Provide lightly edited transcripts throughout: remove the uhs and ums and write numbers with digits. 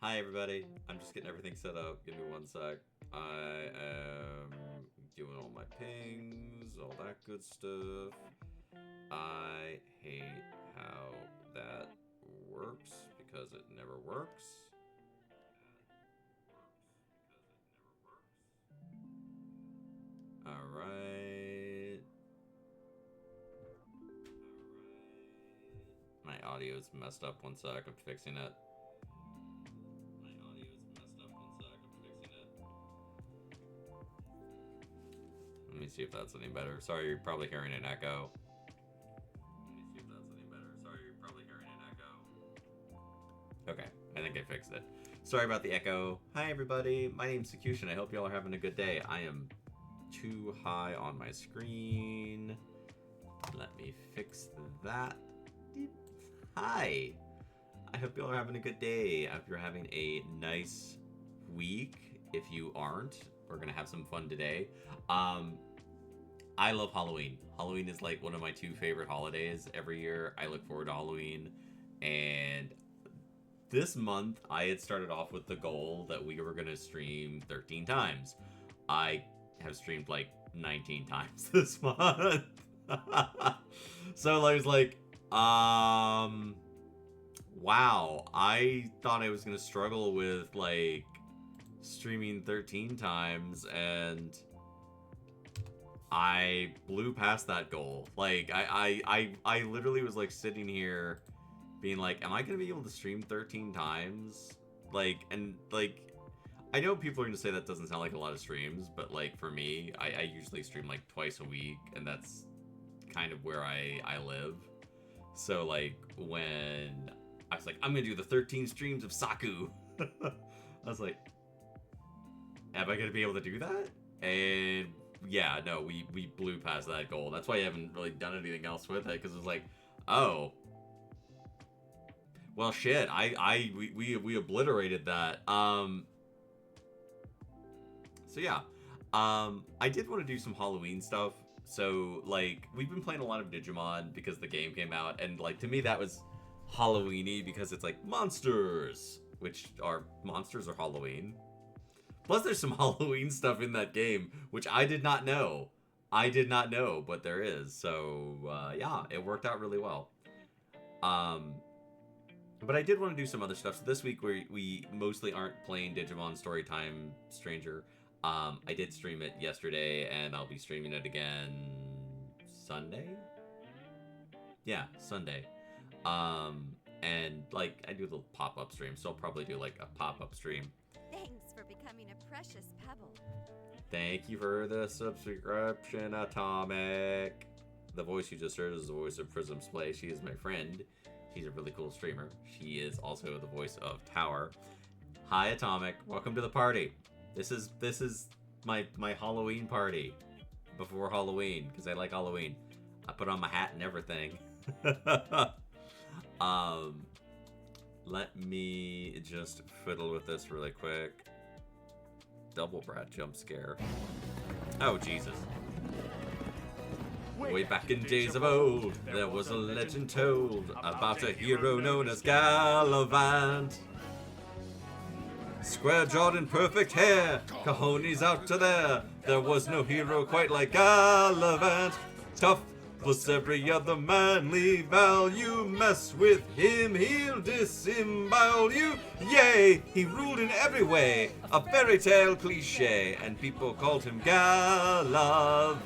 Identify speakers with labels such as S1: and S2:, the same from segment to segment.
S1: Hi everybody, I'm just getting everything set up. Give me one sec. I am doing all my pings, all that good stuff. I hate how that works because it never works. Alright. My audio's messed up. One sec, I'm fixing it. Let me see if that's any better. Sorry, you're probably hearing an echo. Okay, I think I fixed it. Sorry about the echo. Hi everybody, my name's Sakutian. I hope y'all are having a good day. I am too high on my screen. Let me fix that. Hi! I hope y'all are having a good day. I hope you're having a nice week. If you aren't, we're gonna have some fun today. I love Halloween. Halloween is like one of my two favorite holidays every year. I look forward to Halloween. And this month, I had started off with the goal that we were gonna stream 13 times. I have streamed like 19 times this month. So I was like, wow, I thought I was gonna struggle with like streaming 13 times, and I blew past that goal. Like I literally was like sitting here being like, am I gonna be able to stream 13 times? Like, and like, I know people are gonna say that doesn't sound like a lot of streams, but like for me, I usually stream like twice a week, and that's kind of where I live. So like when I was like, I'm gonna do the 13 streams of Saku, I was like, am I gonna be able to do that? And yeah, no, we blew past that goal. That's why I haven't really done anything else with it, because it was like, oh, well, shit, we obliterated that. So yeah, I did want to do some Halloween stuff. So like we've been playing a lot of Digimon because the game came out, and like to me that was Halloweeny because it's like monsters, which are monsters are Halloween. Plus, there's some Halloween stuff in that game, which I did not know. I did not know, but there is. So yeah, it worked out really well. Um, but I did want to do some other stuff. So this week we mostly aren't playing Digimon Storytime Stranger. I did stream it yesterday, and I'll be streaming it again Sunday. Yeah, Sunday. And like I do the pop up stream, so I'll probably do like a pop up stream.
S2: Thanks for becoming a precious pebble.
S1: Thank you for the subscription, Atomic. The voice you just heard is the voice of Prism's Play. She is my friend. She's a really cool streamer. She is also the voice of Tower. Hi, Atomic. Welcome to the party. This is my Halloween party before Halloween because I like Halloween. I put on my hat and everything. Let me just fiddle with this really quick. Double brat jump scare. Oh, Jesus. Way back in days of old, there was a legend told about a hero known as Gallivant. Square jawed and perfect hair, cojones out to there. There was no hero quite like Gallivant. Tough plus every other manly value. Mess with him, he'll disembowel you. Yay, he ruled in every way. A fairy tale cliche, and people called him Gallivant.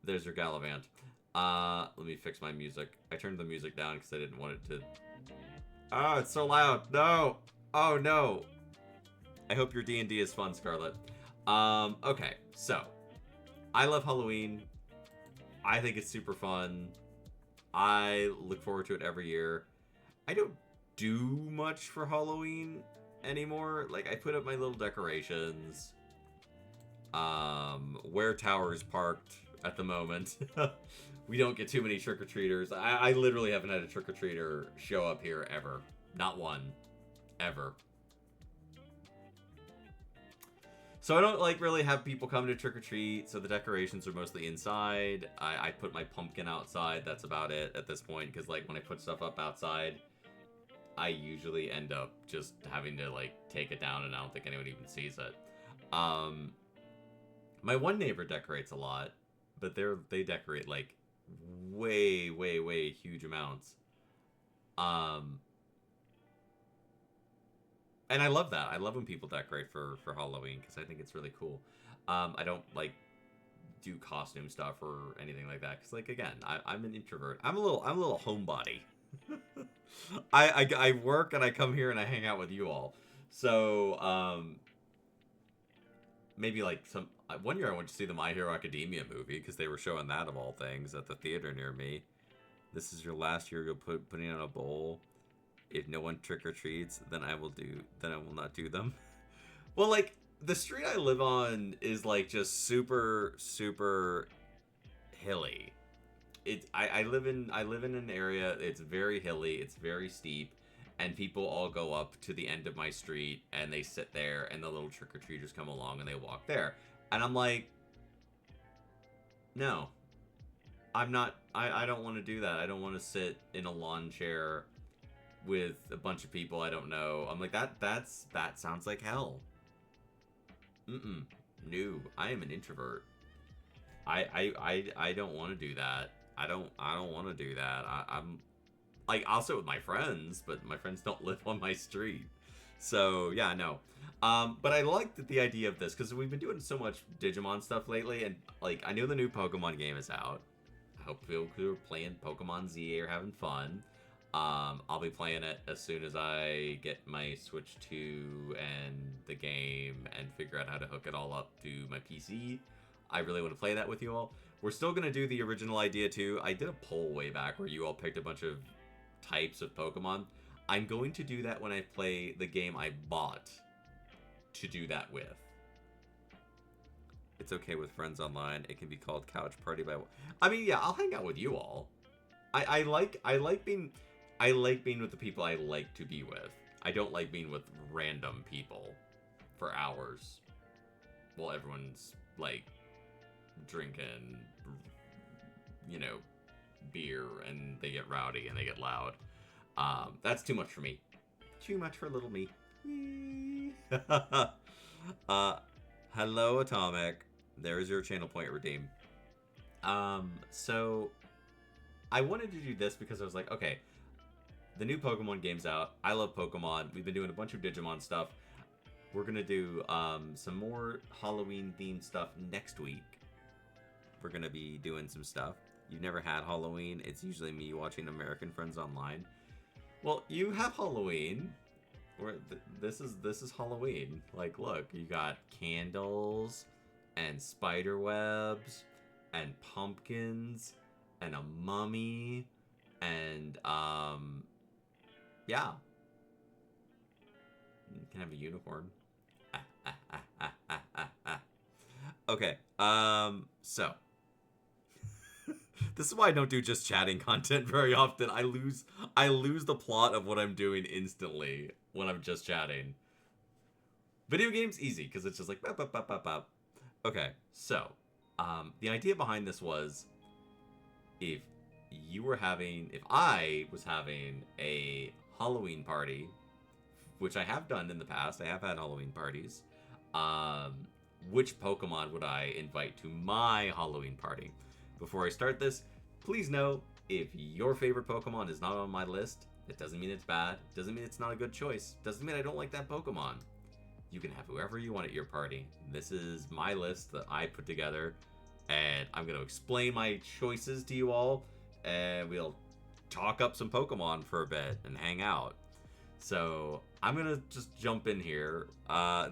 S1: There's your Gallivant. Let me fix my music. I turned the music down because I didn't want it to... Oh, it's so loud. No. Oh, no. I hope your D&D is fun, Scarlet. Okay. So, I love Halloween. I think it's super fun. I look forward to it every year. I don't do much for Halloween anymore. Like, I put up my little decorations. Where Tower's parked at the moment. We don't get too many trick-or-treaters. I literally haven't had a trick-or-treater show up here ever. Not one. Ever. So I don't like really have people come to trick or treat. So the decorations are mostly inside. I put my pumpkin outside. That's about it at this point. Because like when I put stuff up outside, I usually end up just having to like take it down, and I don't think anyone even sees it. My one neighbor decorates a lot, but they decorate like way huge amounts. Um, and I love that. I love when people decorate for Halloween because I think it's really cool. I don't like do costume stuff or anything like that because like again, I'm an introvert. I'm a little homebody. I work and I come here and I hang out with you all. So maybe like some one year I went to see the My Hero Academia movie because they were showing that of all things at the theater near me. This is your last year you'll putting on a bowl. If no one trick or treats, then I will not do them. Well, like the street I live on is like just super hilly. I live in an area. It's very hilly. It's very steep, and people all go up to the end of my street and they sit there, and the little trick or treaters come along and they walk there, and I'm like, no, I'm not. I don't want to do that. I don't want to sit in a lawn chair with a bunch of people I don't know. I'm like that sounds like hell. No, I am an introvert. I don't want to do that. I don't want to do that. I'm like I'll sit with my friends, but my friends don't live on my street. So yeah, no. But I liked the idea of this because we've been doing so much Digimon stuff lately, and like I know the new Pokemon game is out. I hope people who are playing Pokemon Z are having fun. I'll be playing it as soon as I get my Switch 2 and the game and figure out how to hook it all up to my PC. I really want to play that with you all. We're still going to do the original idea too. I did a poll way back where you all picked a bunch of types of Pokemon. I'm going to do that when I play the game I bought to do that with. It's okay with friends online. It can be called couch party by... I mean, yeah, I'll hang out with you all. I like being with the people I like to be with. I don't like being with random people for hours while everyone's like drinking, you know, beer and they get rowdy and they get loud. That's too much for me. Too much for little me. Hello, Atomic. There's your channel point redeem. So I wanted to do this because I was like, okay, the new Pokemon game's out. I love Pokemon. We've been doing a bunch of Digimon stuff. We're gonna do some more Halloween-themed stuff next week. We're gonna be doing some stuff. You've never had Halloween. It's usually me watching American Friends Online. Well, you have Halloween. This is Halloween. Like, look, you got candles and spider webs and pumpkins and a mummy and yeah. You can have a unicorn. Okay. So this is why I don't do just chatting content very often. I lose the plot of what I'm doing instantly when I'm just chatting. Video games easy because it's just like bop, bop, bop, bop, bop. Okay, so the idea behind this was if I was having a Halloween party, which I have done in the past, I have had Halloween parties. Which Pokemon would I invite to my Halloween party? Before I start this, please know if your favorite Pokemon is not on my list, it doesn't mean it's bad. It doesn't mean it's not a good choice. It doesn't mean I don't like that Pokemon. You can have whoever you want at your party. This is my list that I put together, and I'm going to explain my choices to you all, and we'll talk up some Pokemon for a bit and hang out. So I'm going to just jump in here.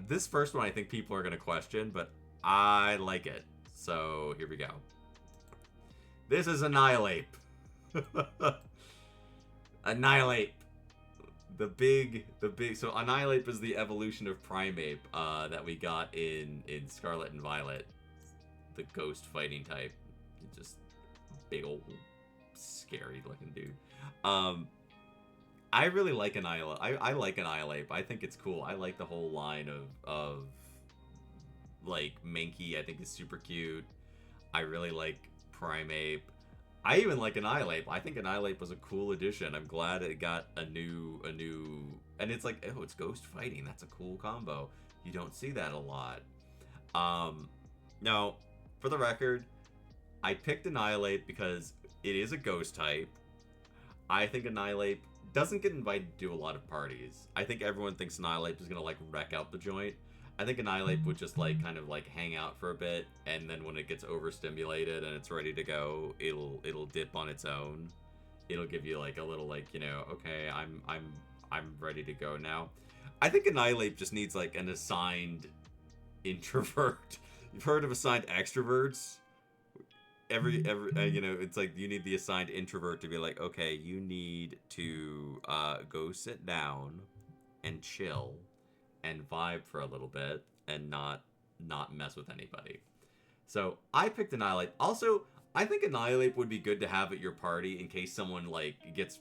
S1: This first one I think people are going to question, but I like it. So here we go. This is Annihilate. Annihilate. The big, so Annihilate is the evolution of Primeape that we got in Scarlet and Violet. The ghost fighting type. Just big old scary looking dude. I really like Annihilate. I like Annihilate. I think it's cool. I like the whole line of like Mankey, I think is super cute. I really like Primeape. I even like Annihilate. I think Annihilate was a cool addition. I'm glad it got a new, and it's like, oh, it's ghost fighting. That's a cool combo. You don't see that a lot. Now, for the record, I picked Annihilate because it is a ghost type. I think Annihilate doesn't get invited to do a lot of parties. I think everyone thinks Annihilate is gonna like wreck out the joint. I think Annihilate would just like kind of like hang out for a bit, and then when it gets overstimulated and it's ready to go, it'll dip on its own. It'll give you like a little like, you know, okay, I'm ready to go now. I think Annihilate just needs like an assigned introvert. You've heard of assigned extroverts? Every you know, it's like you need the assigned introvert to be like, okay, you need to go sit down and chill and vibe for a little bit and not mess with anybody. So I picked Annihilate. Also, I think Annihilate would be good to have at your party in case someone like gets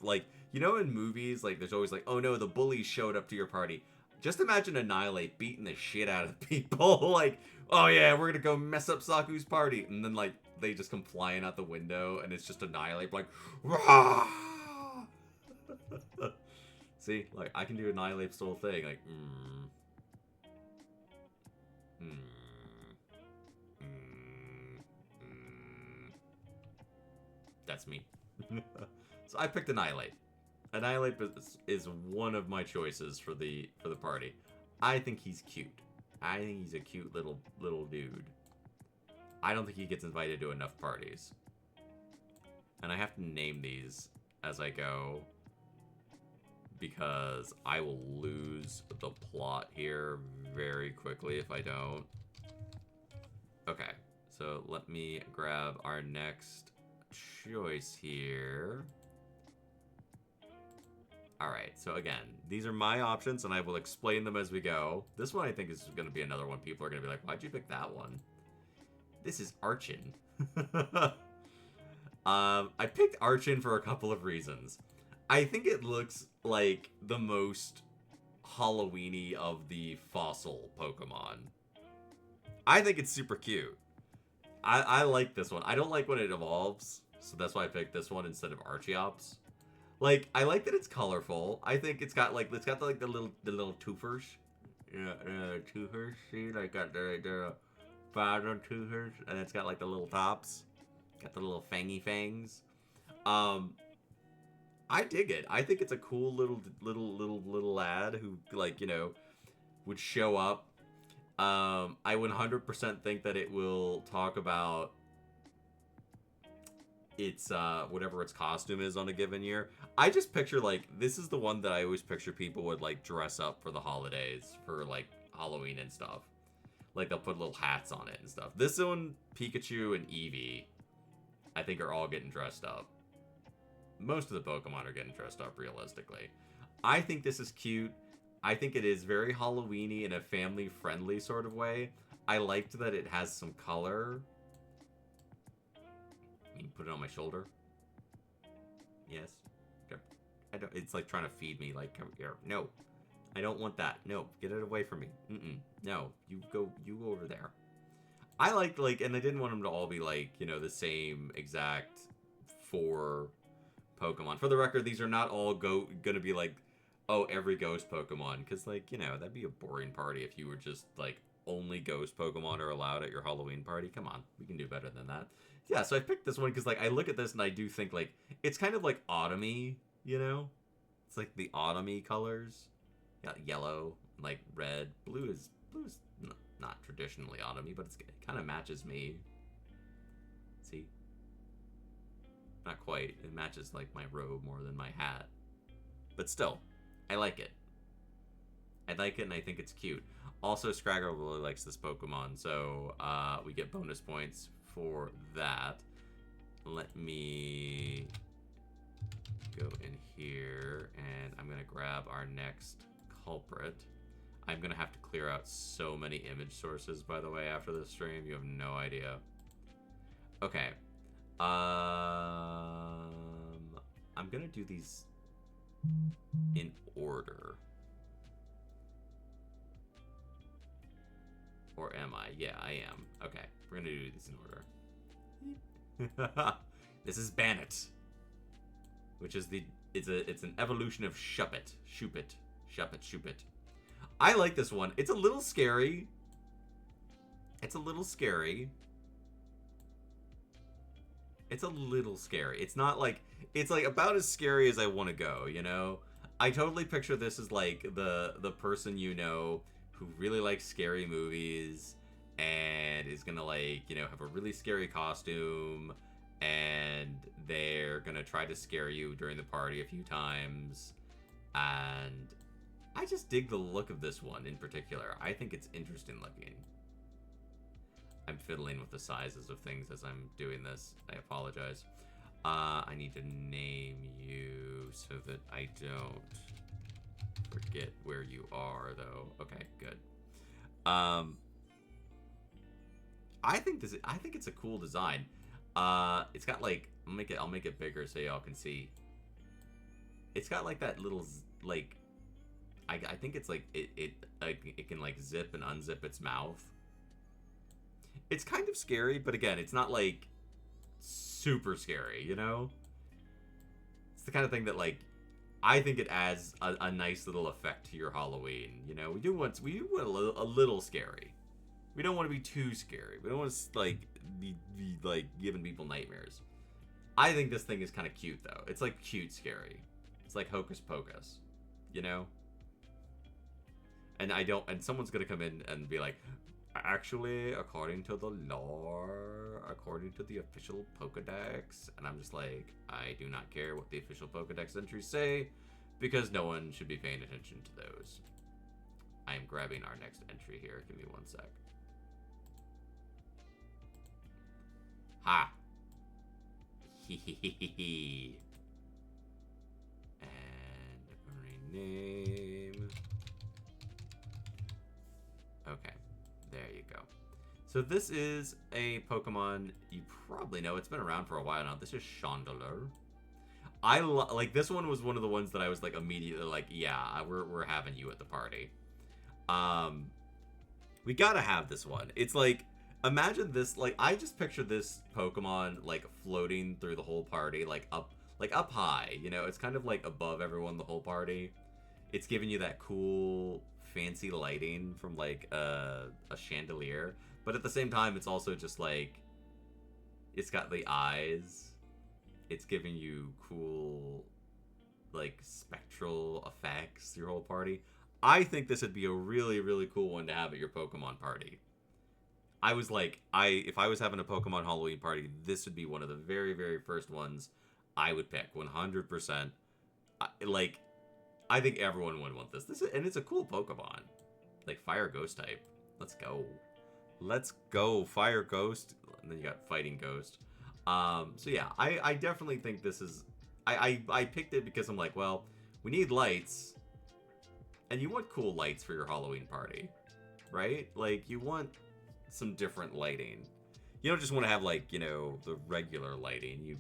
S1: like, you know, in movies like there's always like, oh no, the bullies showed up to your party. Just imagine Annihilate beating the shit out of people. Like, oh yeah, we're gonna go mess up Saku's party, and then like they just come flying out the window, and it's just Annihilate like, rah! See, like I can do Annihilate's whole thing, like, That's me. So I picked Annihilate. Annihilate is one of my choices for the party. I think he's cute. I think he's a cute little dude. I don't think he gets invited to enough parties. And I have to name these as I go because I will lose the plot here very quickly if I don't. Okay, so let me grab our next choice here. Alright, so again, these are my options, and I will explain them as we go. This one I think is going to be another one. People are going to be like, why'd you pick that one? This is Archon. I picked Archon for a couple of reasons. I think it looks like the most Halloween-y of the fossil Pokemon. I think it's super cute. I like this one. I don't like when it evolves, so that's why I picked this one instead of Archeops. Like, I like that it's colorful. I think it's got like the little toothers. Yeah, toothers. See, like got the bottom toothers, and it's got like the little tops. Got the little fangy fangs. I dig it. I think it's a cool little lad who, like, you know, would show up. I 100% think that it will talk about its whatever its costume is on a given year. I just picture like this is the one that I always picture people would like dress up for the holidays for like Halloween and stuff. Like they'll put little hats on it and stuff. This one, Pikachu and Eevee, I think are all getting dressed up. Most of the Pokemon are getting dressed up realistically. I think this is cute. I think it is very Halloween-y in a family-friendly sort of way. I liked that it has some color. I mean, put it on my shoulder. Yes. I don't. It's like trying to feed me. Like, come here. No, I don't want that. No, get it away from me. No, you go over there. I like, and I didn't want them to all be like, you know, the same exact 4 Pokemon. For the record, these are not all gonna be like, oh, every ghost Pokemon, because, like, you know, that'd be a boring party if you were just like only ghost Pokemon are allowed at your Halloween party. Come on, we can do better than that. Yeah, so I picked this one because, like, I look at this and I do think, like, it's kind of like autumn-y, you know? It's like the autumn-y colors. Yeah, yellow, like red. Blue is not traditionally autumn-y, but it kind of matches me. See? Not quite. It matches, like, my robe more than my hat. But still, I like it. I like it, and I think it's cute. Also, Scraggle really likes this Pokemon, so we get bonus points for that. Let me go in here, and I'm going to grab our next culprit. I'm going to have to clear out so many image sources, by the way, after this stream. You have no idea. Okay. I'm going to do these in order. Or am I? Yeah, I am. Okay, we're gonna do these in order. This is Bannet, which is it's an evolution of Shuppet. Shuppet. I like this one. It's a little scary. It's a little scary. It's not like it's like about as scary as I want to go, you know? I totally picture this as like the person you know who really likes scary movies and is gonna like, you know, have a really scary costume and they're gonna try to scare you during the party a few times. And I just dig the look of this one in particular. I think it's interesting looking. I'm fiddling with the sizes of things as I'm doing this. I apologize. I need to name you so that I don't forget where you are, though. Okay, good. I think it's a cool design. It's got like I'll make it bigger so y'all can see. It's got like that little like I think it's like it can like zip and unzip its mouth. It's kind of scary, but again, it's not like super scary, you know? It's the kind of thing that like I think it adds a nice little effect to your Halloween. You know, we do want a little scary. We don't want to be too scary. We don't want to like be like giving people nightmares. I think this thing is kind of cute though. It's like cute scary. It's like Hocus Pocus, you know? And someone's gonna come in and be like, actually, according to the lore, according to the official Pokedex, and I'm just like, I do not care what the official Pokedex entries say, because no one should be paying attention to those. I am grabbing our next entry here. Give me one sec. Ha! Hehehehe. And rename. Okay. There you go. So this is a Pokemon you probably know. It's been around for a while now. This is Chandelure. Like this one was one of the ones that I was like immediately like, yeah, we're having you at the party. We gotta have this one. It's like, imagine this, like I just picture this Pokemon like floating through the whole party, like up high, you know, it's kind of like above everyone, the whole party. It's giving you that cool fancy lighting from like a chandelier, but at the same time it's also just like it's got the eyes. It's giving you cool like spectral effects through your whole party. I think this would be a really, really cool one to have at your Pokemon party. I was like, if I was having a Pokemon Halloween party, this would be one of the very, very first ones I would pick 100%. Like, I think everyone would want this. And it's a cool Pokemon. Like, Fire Ghost type. Let's go. Let's go. Fire Ghost. And then you got Fighting Ghost. So yeah, I definitely think this is... I picked it because I'm like, well, we need lights. And you want cool lights for your Halloween party. Right? Like, you want some different lighting. You don't just want to have, like, you know, the regular lighting.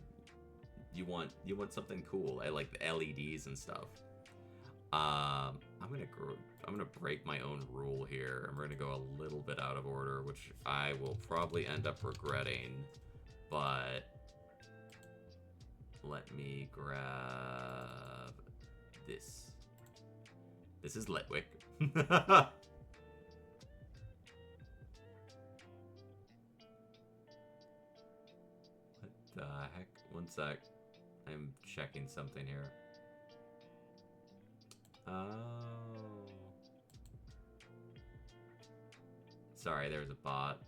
S1: You want something cool. I like the LEDs and stuff. I'm gonna break my own rule here, and we're gonna go a little bit out of order, which I will probably end up regretting. But let me grab this. This is Litwick. What the heck? One sec. I'm checking something here. Oh. Sorry, there's a bot.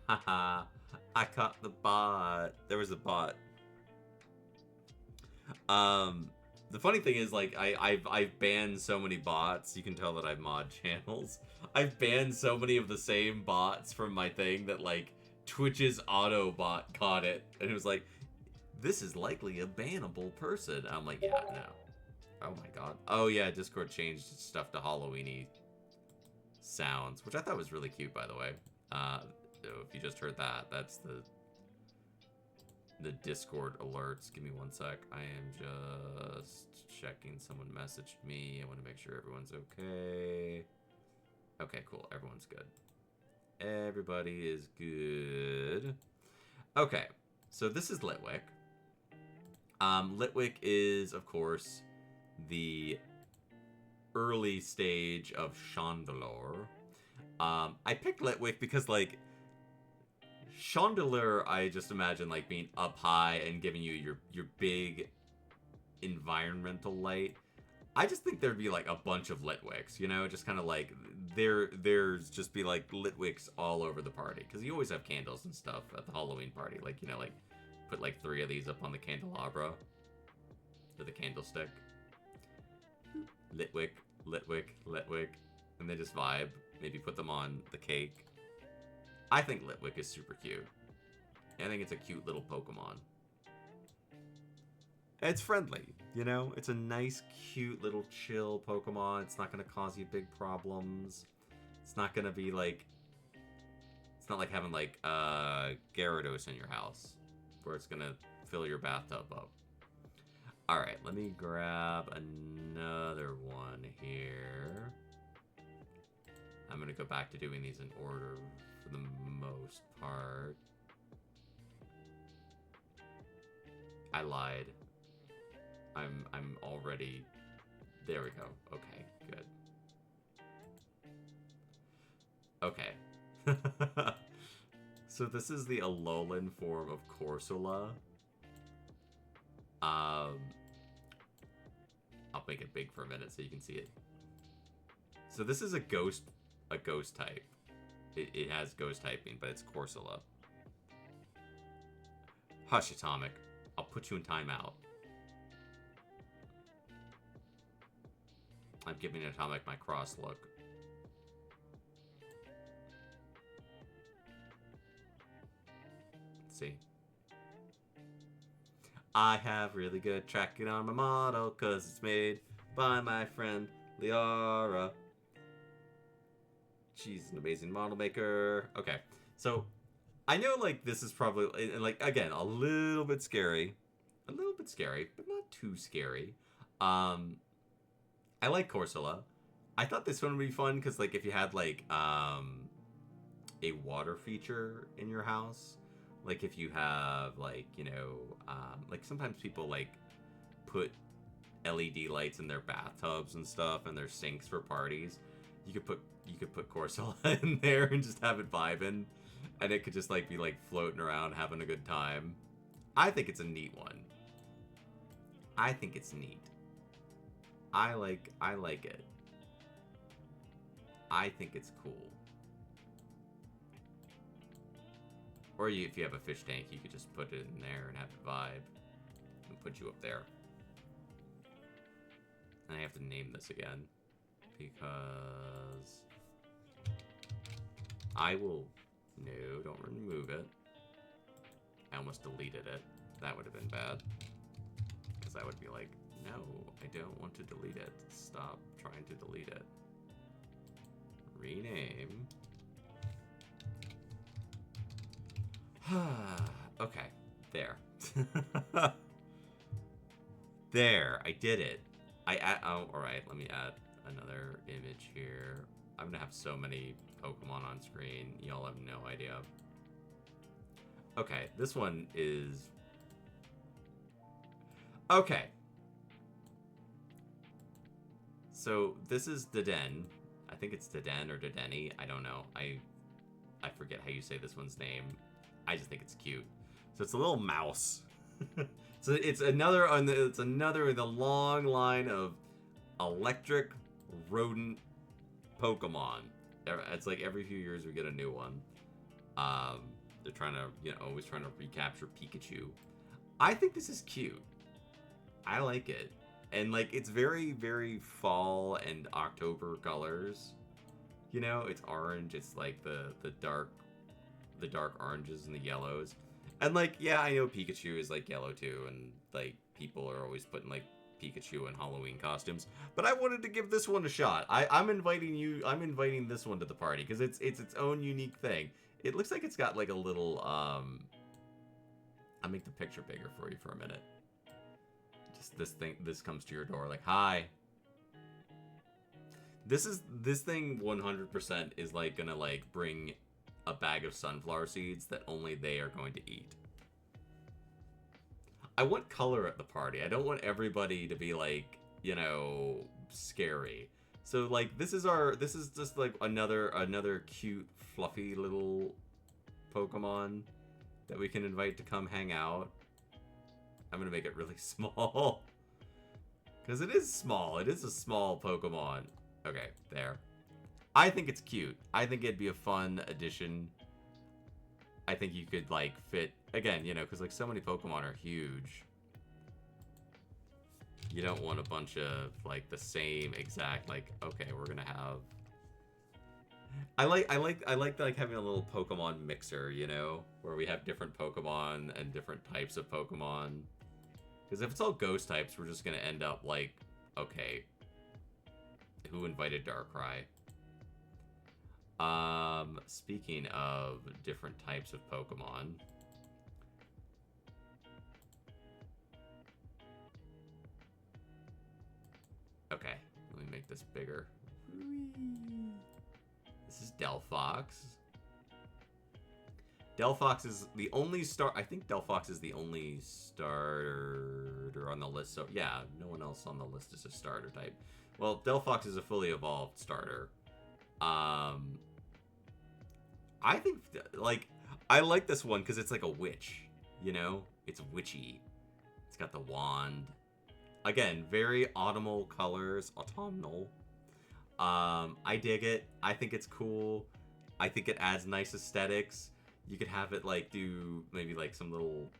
S1: Haha, I caught the bot. There was a bot. The funny thing is, like, I've banned so many bots. You can tell that I've mod channels. I've banned so many of the same bots from my thing that, like, Twitch's auto bot caught it. And it was like, this is likely a bannable person. I'm like, yeah, no. Oh my god. Oh yeah, Discord changed stuff to Halloween-y sounds, which I thought was really cute, by the way. So if you just heard that, that's the Discord alerts. Give me one sec. I am just checking. Someone messaged me. I want to make sure everyone's okay. Okay, cool. Everyone's good. Everybody is good. Okay, so this is Litwick. Litwick is, of course, the early stage of Chandelure. I picked Litwick because, like, Chandelure, I just imagine, like, being up high and giving you your big environmental light. I just think there'd be, like, a bunch of Litwicks, you know? Just kind of, like, there's just be, like, Litwicks all over the party. Because you always have candles and stuff at the Halloween party. Like, you know, like, put, like, 3 of these up on the candelabra. Or the candlestick. Litwick, Litwick, Litwick. And they just vibe. Maybe put them on the cake. I think Litwick is super cute. I think it's a cute little Pokemon. And it's friendly, you know? It's a nice, cute, little chill Pokemon. It's not going to cause you big problems. It's not going to be like... It's not like having, like, Gyarados in your house. Where it's going to fill your bathtub up. Alright, let me grab another one here. I'm going to go back to doing these in order for the most part. I lied. I'm already... There we go. Okay, good. Okay. So this is the Alolan form of Corsola. I'll make it big for a minute so you can see it. So this is a ghost type. It has ghost typing, but it's Corsola. Hush, Atomic. I'll put you in timeout. I'm giving Atomic my cross look. Let's see. I have really good tracking on my model because it's made by my friend Liara. She's an amazing model maker. Okay, so I know, like, this is probably, like, again, a little bit scary. A little bit scary, but not too scary. I like Corsola. I thought this one would be fun because, like, if you had, like, a water feature in your house, like, if you have, like, you know, like, sometimes people, like, put LED lights in their bathtubs and stuff and their sinks for parties. You could put Corsola in there and just have it vibing, and it could just, like, be, like, floating around having a good time. I think it's a neat one. I think it's neat. I like it. I think it's cool. Or if you have a fish tank, you could just put it in there and have it vibe. And put you up there. And I have to name this again. Because... I will... No, don't remove it. I almost deleted it. That would have been bad. Because I would be like, no, I don't want to delete it. Stop trying to delete it. Rename. Okay, there. There, I did it. Oh, alright, let me add another image here. I'm gonna have so many Pokemon on screen, y'all have no idea. Okay, this one is... Okay. So, this is Deden. I think it's Deden or Dedenne. I don't know. I forget how you say this one's name. I just think it's cute. So it's a little mouse. So it's another in the long line of electric rodent Pokemon. It's like every few years we get a new one. They're trying to, you know, always trying to recapture Pikachu. I think this is cute. I like it. And, like, it's very, very fall and October colors. You know, it's orange. It's like the dark oranges and the yellows. And, like, yeah, I know Pikachu is, like, yellow too, and, like, people are always putting, like, Pikachu in Halloween costumes. But I wanted to give this one a shot. I'm inviting this one to the party because it's its own unique thing. It looks like it's got like a little I'll make the picture bigger for you for a minute. Just this comes to your door like, "Hi." This thing 100% is like gonna like bring a bag of sunflower seeds that only they are going to eat. I want color at the party. I don't want everybody to be like, you know, scary. So like this is just like another cute fluffy little Pokemon that we can invite to come hang out. I'm gonna make it really small. Because it is small. It is a small Pokemon. Okay, there. I think it's cute. I think it'd be a fun addition. I think you could, like, fit... Again, you know, because, like, so many Pokemon are huge. You don't want a bunch of, like, the same exact, like, okay, we're gonna have... I like having a little Pokemon mixer, you know? Where we have different Pokemon and different types of Pokemon. Because if it's all ghost types, we're just gonna end up, like, okay... Who invited Darkrai? Speaking of different types of Pokemon. Okay, let me make this bigger. This is Delphox. Delphox is the only I think Delphox is the only starter on the list. So yeah, no one else on the list is a starter type. Well, Delphox is a fully evolved starter. I think, like, I like this one because it's like a witch, you know? It's witchy. It's got the wand. Again, very autumnal colors. Autumnal. I dig it. I think it's cool. I think it adds nice aesthetics. You could have it, like, do maybe, like, some little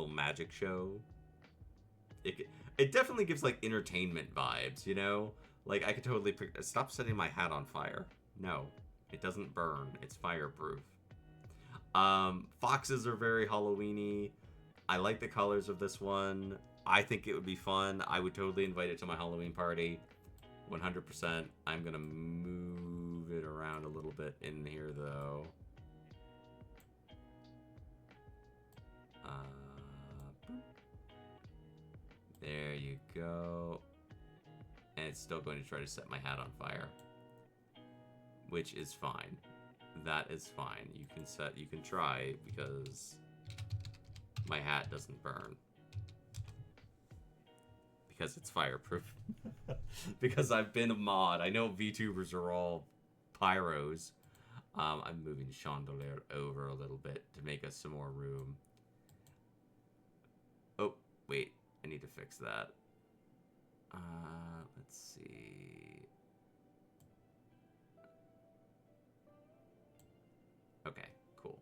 S1: magic show. It definitely gives, like, entertainment vibes, you know? Like, I could totally... Stop setting my hat on fire. No. It doesn't burn. It's fireproof. Foxes are very Halloween-y. I like the colors of this one. I think it would be fun. I would totally invite it to my Halloween party. 100%. I'm gonna move it around a little bit in here, though. There you go. And it's still going to try to set my hat on fire. Which is fine. That is fine. You can try because my hat doesn't burn. Because it's fireproof. Because I've been a mod. I know VTubers are all pyros. I'm moving Chandelier over a little bit to make us some more room. Oh, wait. I need to fix that. Let's see. Okay, cool.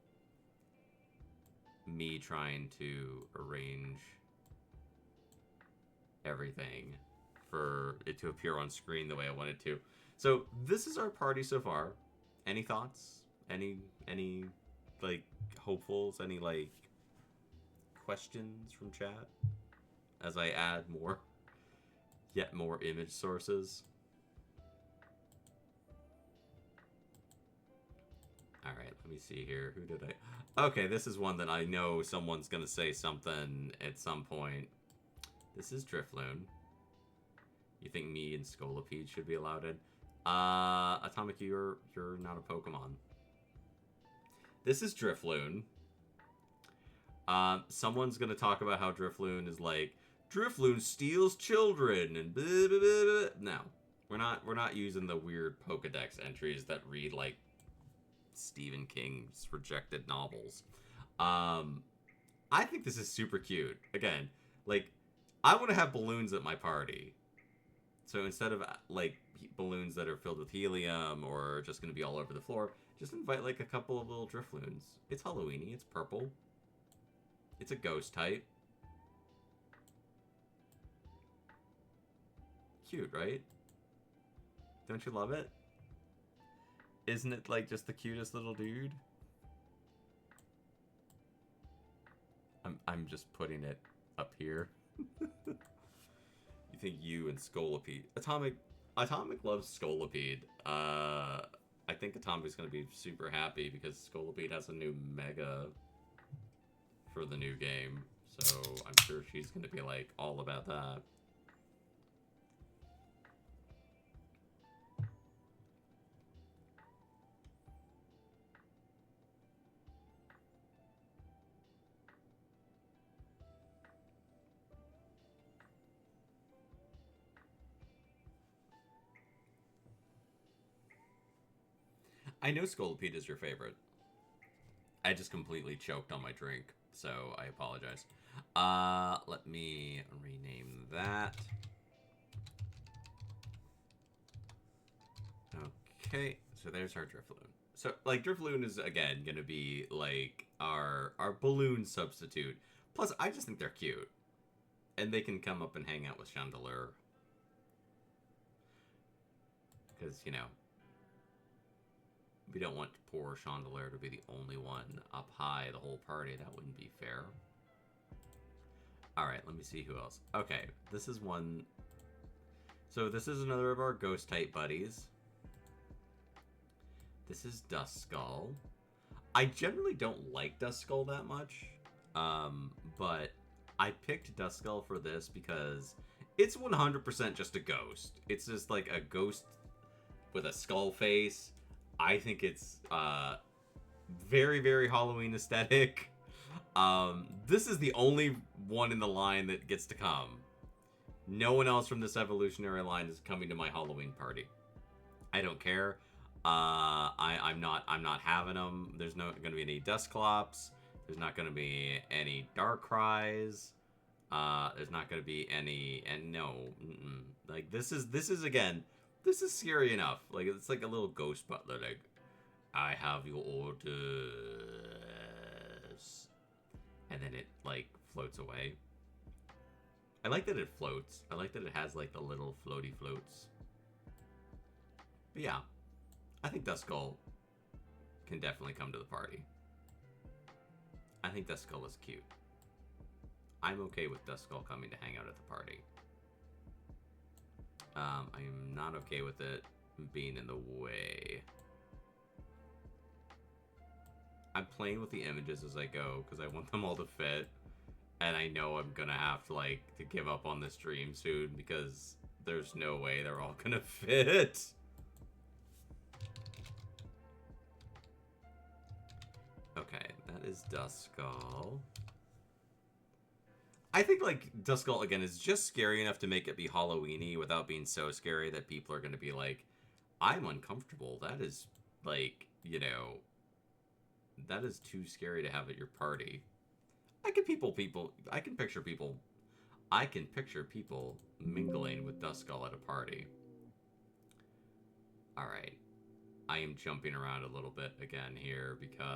S1: Me trying to arrange everything for it to appear on screen the way I want it to. So this is our party so far. Any thoughts? Any like hopefuls? Any like questions from chat? As I add yet more image sources. Alright, let me see here. Who did I... Okay, this is one that I know someone's gonna say something at some point. This is Drifloon. You think me and Scolipede should be allowed in? Atomic, you're not a Pokemon. This is Drifloon. Someone's gonna talk about how Drifloon is like, Drifloon steals children and blah, blah, blah, blah. No, we're not using the weird Pokedex entries that read like Stephen King's rejected novels. I think this is super cute. Again, like, I want to have balloons at my party. So instead of like balloons that are filled with helium or just going to be all over the floor, just invite like a couple of little Drifloons. It's Halloween-y. It's purple. It's a ghost type. Cute, right? Don't you love it? Isn't it like just the cutest little dude? I'm just putting it up here. You think you and Scolipede. Atomic loves Scolipede. I think Atomic's gonna be super happy because Scolipede has a new Mega for the new game. So I'm sure she's gonna be like all about that. I know Scolipede is your favorite. I just completely choked on my drink, so I apologize. Let me rename that. Okay, so there's our Drifloon. So, like, Drifloon is, again, gonna be, like, our balloon substitute. Plus, I just think they're cute. And they can come up and hang out with Chandelure. Because, you know, we don't want poor Chandelure to be the only one up high the whole party. That wouldn't be fair. Alright, let me see who else. Okay, this is one... So this is another of our Ghost-type buddies. This is Duskull. I generally don't like Duskull that much. But I picked Duskull for this because it's 100% just a ghost. It's just like a ghost with a skull face. I think it's very, very Halloween aesthetic. This is the only one in the line that gets to come. No one else from this evolutionary line is coming to my Halloween party. I don't care. I'm not having them. There's not going to be any Dusclops. There's not going to be any Darkrais. There's not going to be any, and no, like this is again, this is scary enough. Like it's like a little ghost butler. Like, I have your orders, and then it like floats away. I like that it floats. I like that it has like the little floaty floats. But yeah, I think Duskull can definitely come to the party. I think Duskull is cute. I'm okay with Duskull coming to hang out at the party. I'm not okay with it being in the way. I'm playing with the images as I go because I want them all to fit. And I know I'm gonna have to like to give up on this stream soon because there's no way they're all gonna fit. Okay, that is Duskull. I think, like, Duskull, again, is just scary enough to make it be Halloween-y without being so scary that people are going to be like, I'm uncomfortable. That is, like, you know, that is too scary to have at your party. I can picture people mingling with Duskull at a party. Alright. I am jumping around a little bit again here because...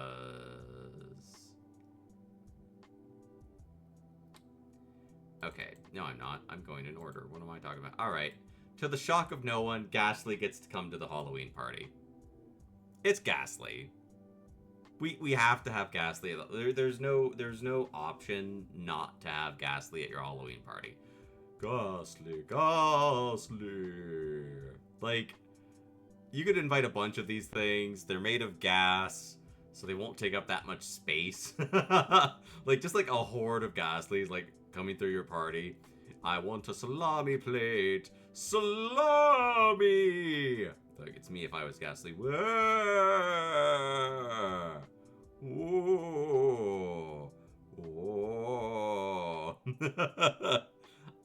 S1: Okay, no I'm not. I'm going in order. What am I talking about? Alright. To the shock of no one, Ghastly gets to come to the Halloween party. It's Ghastly. We have to have Ghastly. There's no option not to have Ghastly at your Halloween party. Ghastly. Like, you could invite a bunch of these things. They're made of gas, so they won't take up that much space. Like, just like a horde of Ghastlies, like, coming through your party. I want a salami plate. Salami! Like, it's me if I was Ghastly. Whoa! Whoa! Whoa!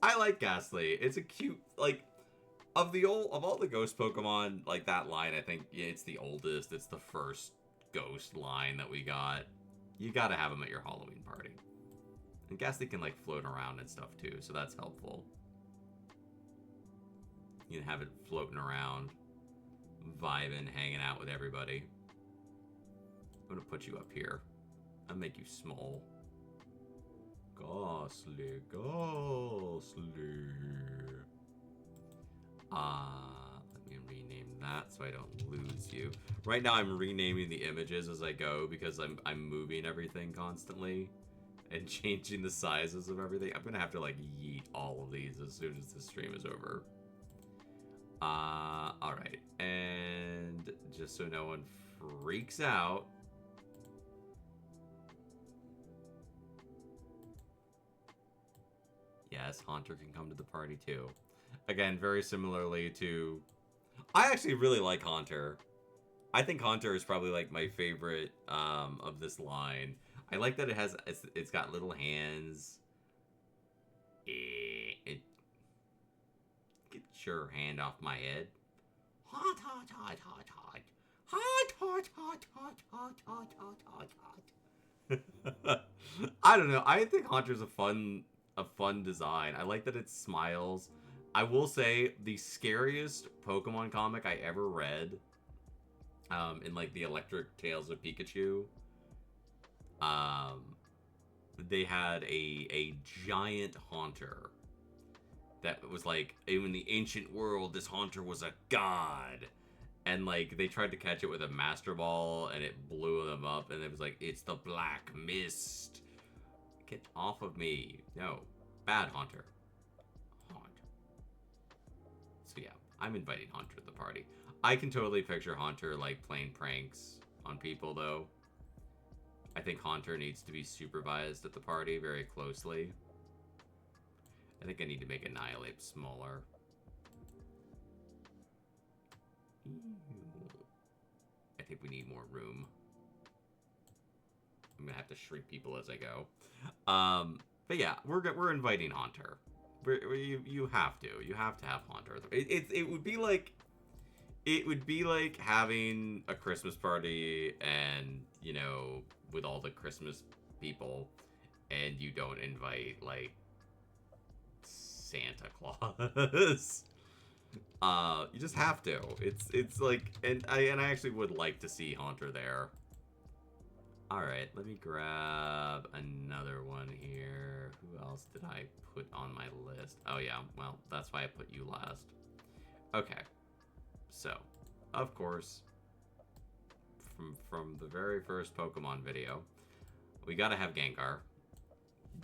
S1: I like Ghastly. It's a cute, like, of all the ghost Pokemon, like, that line, I think it's the oldest. It's the first ghost line that we got. You gotta have him at your Halloween party. And Ghastly can, like, float around and stuff, too, so that's helpful. You can have it floating around, vibing, hanging out with everybody. I'm gonna put you up here. I'll make you small. Ghastly. Let me rename that so I don't lose you. Right now I'm renaming the images as I go because I'm moving everything constantly. and changing the sizes of everything. I'm gonna have to like yeet all of these as soon as the stream is over. Alright. And just so no one freaks out. Yes, Haunter can come to the party too. Again, very similarly to... I actually really like Haunter. I think Haunter is probably like my favorite of this line. I like that it's got little hands. Get your hand off my head. Hot, hot, hot, hot, hot. Hot, hot, hot, hot, hot, hot, hot, hot, hot. I don't know. I think Haunter's a fun design. I like that it smiles. I will say the scariest Pokemon comic I ever read, in like the Electric Tales of Pikachu, they had a giant Haunter that was like, in the ancient world, this Haunter was a god. And like they tried to catch it with a Master Ball and it blew them up, and it was like, it's the Black Mist. Get off of me. No. Bad Haunter. Haunt. So yeah, I'm inviting Haunter to the party. I can totally picture Haunter like playing pranks on people though. I think Haunter needs to be supervised at the party very closely. I think I need to make Annihilate smaller. I think we need more room. I'm gonna have to shrink people as I go. But yeah, we're inviting Haunter. You have to have Haunter. It would be like having a Christmas party and, you know, with all the Christmas people, and you don't invite like Santa Claus. You just have to. It's like, and I actually would like to see Haunter there. Alright, let me grab another one here. Who else did I put on my list? Oh yeah, well, that's why I put you last. Okay. So, of course, from the very first Pokemon video, we gotta have Gengar.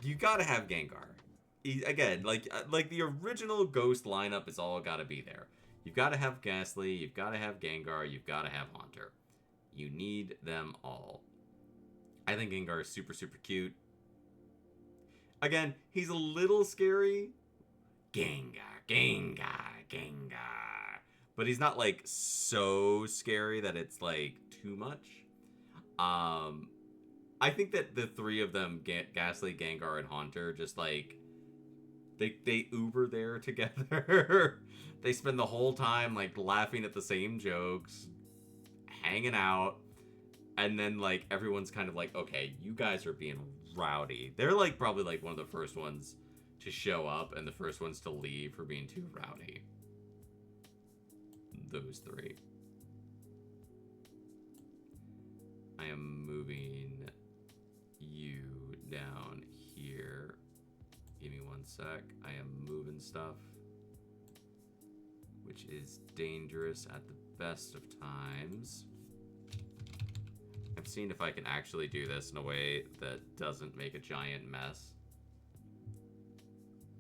S1: You gotta have Gengar. Again, like the original Ghost lineup is all gotta be there. You've gotta have Ghastly, you've gotta have Gengar, you've gotta have Haunter. You need them all. I think Gengar is super, super cute. Again, he's a little scary. Gengar, Gengar, Gengar. But he's not, like, so scary that it's, like, too much. I think that the three of them, Ghastly, Gengar, and Haunter, just, like, they Uber there together. They spend the whole time, like, laughing at the same jokes, hanging out. And then, like, everyone's kind of like, okay, you guys are being rowdy. They're, like, probably, like, one of the first ones to show up and the first ones to leave for being too rowdy. Those three. I am moving you down here. Give me one sec. I am moving stuff, which is dangerous at the best of times. I'm seeing if I can actually do this in a way that doesn't make a giant mess.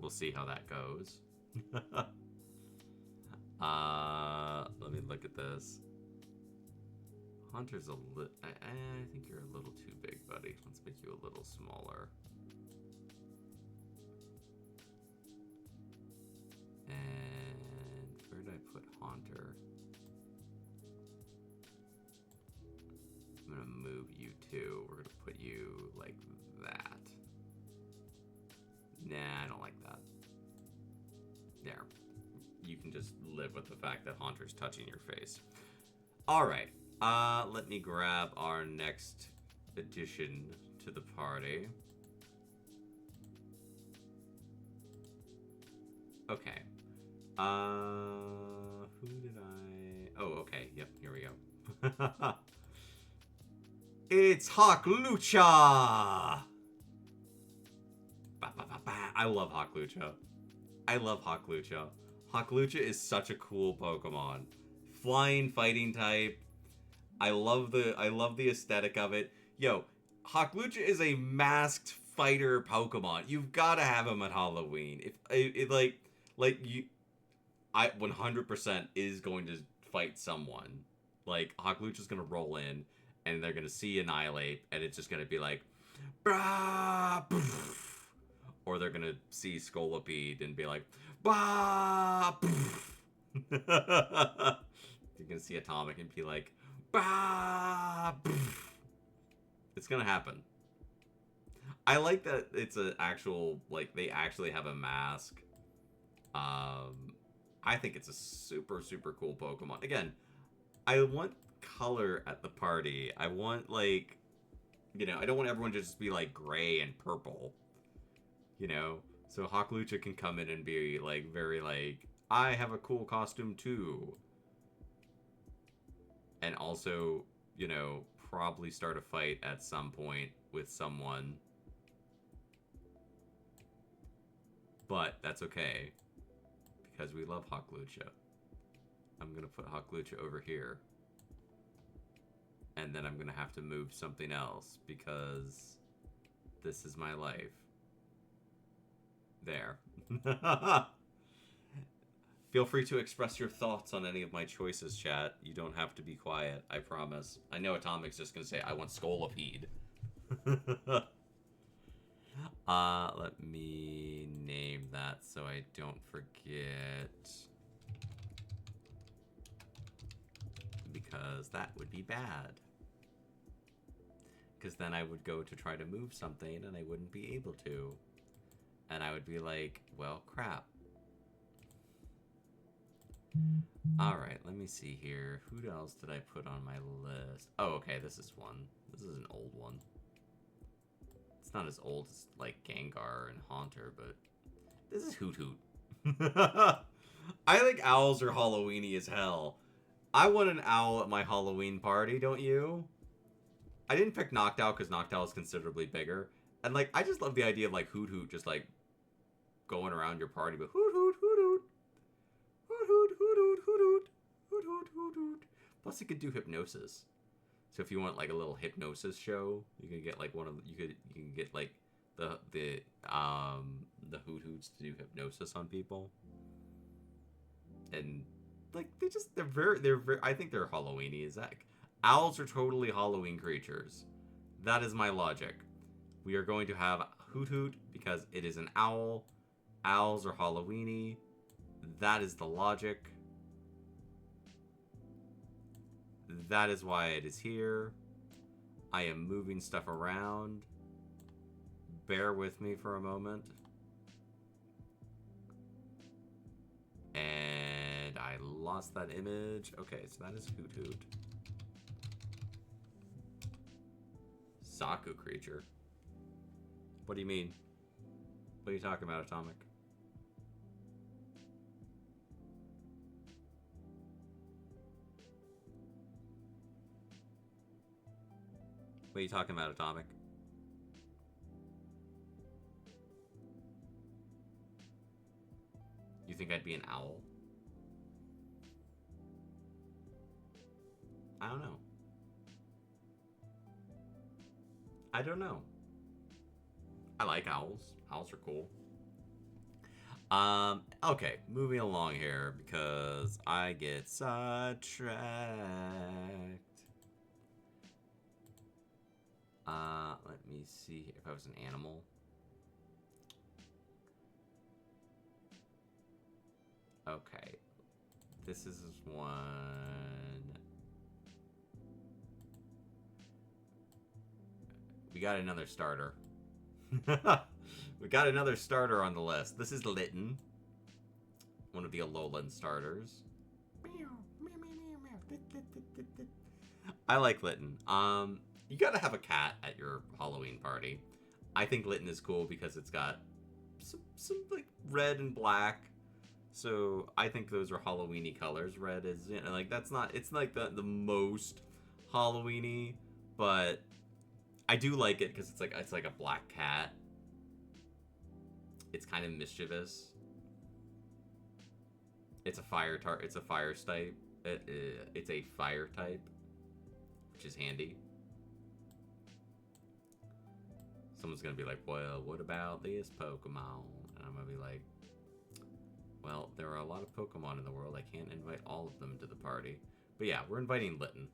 S1: We'll see how that goes. Let me look at this. Haunter's a little... I think you're a little too big, buddy. Let's make you a little smaller. And where did I put Haunter? I'm gonna move you too. We're gonna put you like that. Nah, I don't like that. There. You can just live with the fact that Haunter's touching your face. Alright. Let me grab our next addition to the party. Okay. Who did I... Oh, okay. Yep, here we go. It's Hawklucha! I love Hawklucha. I love Hawklucha. Hawklucha is such a cool Pokemon. Flying fighting type. I love the aesthetic of it. Yo, Hawklucha is a masked fighter Pokemon. You've got to have them at Halloween. If you, I 100% is going to fight someone. Like Hawklucha's gonna roll in, and they're gonna see Annihilate, and it's just gonna be like, "Brah!" Or they're gonna see Scolipede and be like, "Bah!" You're gonna see Atomic and be like, "Bah!" It's gonna happen. I like that it's an actual, like, they actually have a mask. I think it's a super, super cool Pokemon. Again, I want color at the party. I want, like, I don't want everyone to just be, like, gray and purple. So Hawklucha can come in and be, like, very, like, I have a cool costume, too. And also, probably start a fight at some point with someone. But that's okay. Because we love Hawklucha. I'm going to put Hawklucha over here. And then I'm going to have to move something else because this is my life. There. Feel free to express your thoughts on any of my choices, chat. You don't have to be quiet, I promise. I know Atomic's just going to say, I want Scolipede. Let me name that so I don't forget. Because that would be bad. Because then I would go to try to move something and I wouldn't be able to. And I would be like, well, crap. Alright, let me see here. Who else did I put on my list? Oh, okay, this is one. This is an old one. It's not as old as, like, Gengar and Haunter, but this is Hoot Hoot. I think owls are Halloween-y as hell. I want an owl at my Halloween party, don't you? I didn't pick Noctowl because Noctowl is considerably bigger. And, like, I just love the idea of, like, Hoot Hoot just, like, going around your party, but Hoot Hoot, Hoot Hoot. Hoot Hoot, Hoot Hoot, Hoot Hoot. Hoot Hoot, Hoot Hoot. Plus, it could do hypnosis. So if you want, like, a little hypnosis show, you can get, like, you can get, like, the Hoot Hoots to do hypnosis on people. And, like, they're very, I think they're Halloween-y as heck. Owls are totally Halloween creatures. That is my logic. We are going to have Hoot Hoot because it is an owl. Owls are Halloween-y. That is the logic. That is why it is here. I am moving stuff around. Bear with me for a moment. And I lost that image. Okay, so that is Hoot Hoot. Saku creature. What do you mean? What are you talking about, Atomic? What are you talking about, Atomic? You think I'd be an owl? I don't know. I don't know. I like owls. Owls are cool. Okay, moving along here because I get sidetracked. Let me see if I was an animal. Okay. This is one. We got another starter. We got another starter on the list. This is Litten. One of the Alolan starters. I like Litten. You gotta have a cat at your Halloween party. I think Litten is cool because it's got some like red and black. So I think those are Halloween-y colors. Red is, like that's not, it's like the most Halloween-y, but I do like it because it's like a black cat. It's kind of mischievous. It's a fire It's a fire type. It's a fire type, which is handy. someone's gonna be like, well, what about this Pokemon? And I'm gonna be like, well, there are a lot of Pokemon in the world. I can't invite all of them to the party. But yeah, we're inviting Litten.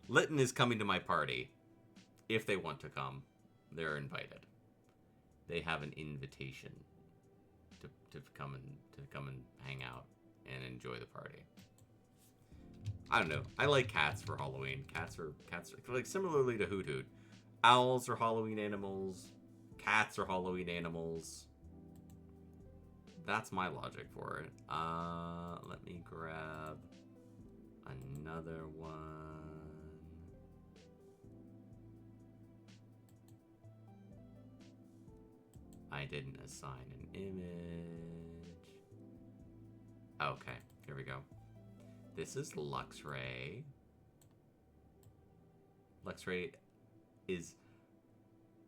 S1: Litten is coming to my party. If they want to come, they're invited. They have an invitation to come and hang out and enjoy the party. I don't know. I like cats for Halloween. Cats are like similarly to Hoot Hoot. Owls are Halloween animals. Cats are Halloween animals. That's my logic for it. Let me grab another one. I didn't assign an image. Okay, here we go. This is Luxray. Luxray is,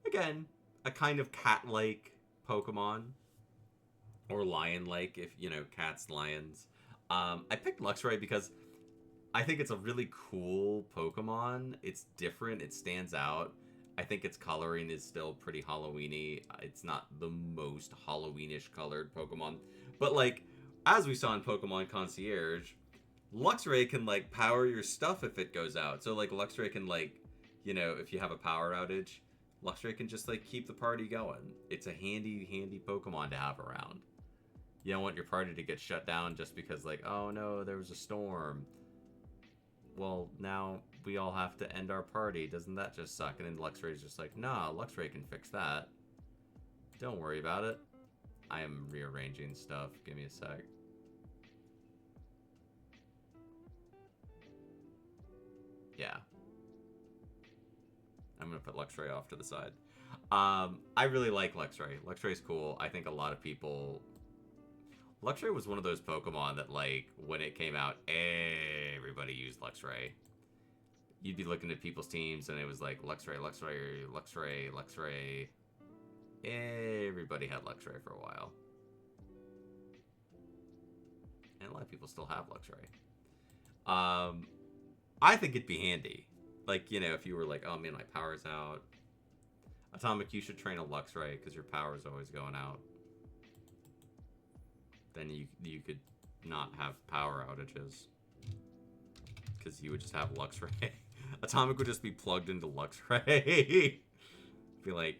S1: again, a kind of cat-like Pokemon. Or lion-like, if, you know, cats, lions. I picked Luxray because I think it's a really cool Pokemon. It's different. It stands out. I think its coloring is still pretty Halloween-y. It's not the most Halloweenish colored Pokemon. But, like, as we saw in Pokemon Concierge, Luxray can, like, power your stuff if it goes out. So, like, Luxray can, like, you know, if you have a power outage, Luxray can just, like, keep the party going. It's a handy Pokemon to have around. You don't want your party to get shut down just because, like, oh no, there was a storm. Well, now we all have to end our party. Doesn't that just suck? And then Luxray's just like, nah, Luxray can fix that. Don't worry about it. I am rearranging stuff. Give me a sec. Yeah. I'm going to put Luxray off to the side. I really like Luxray. Luxray's cool. I think a lot of people... Luxray was one of those Pokemon that, like, when it came out, everybody used Luxray. You'd be looking at people's teams, and it was like, Luxray, Luxray, Luxray, Luxray. Everybody had Luxray for a while. And a lot of people still have Luxray. I think it'd be handy. Like, you know, if you were like, oh man, my power's out. Atomic, you should train a Luxray, because your power's always going out. Then you could not have power outages. Because you would just have Luxray. Atomic would just be plugged into Luxray. Be like,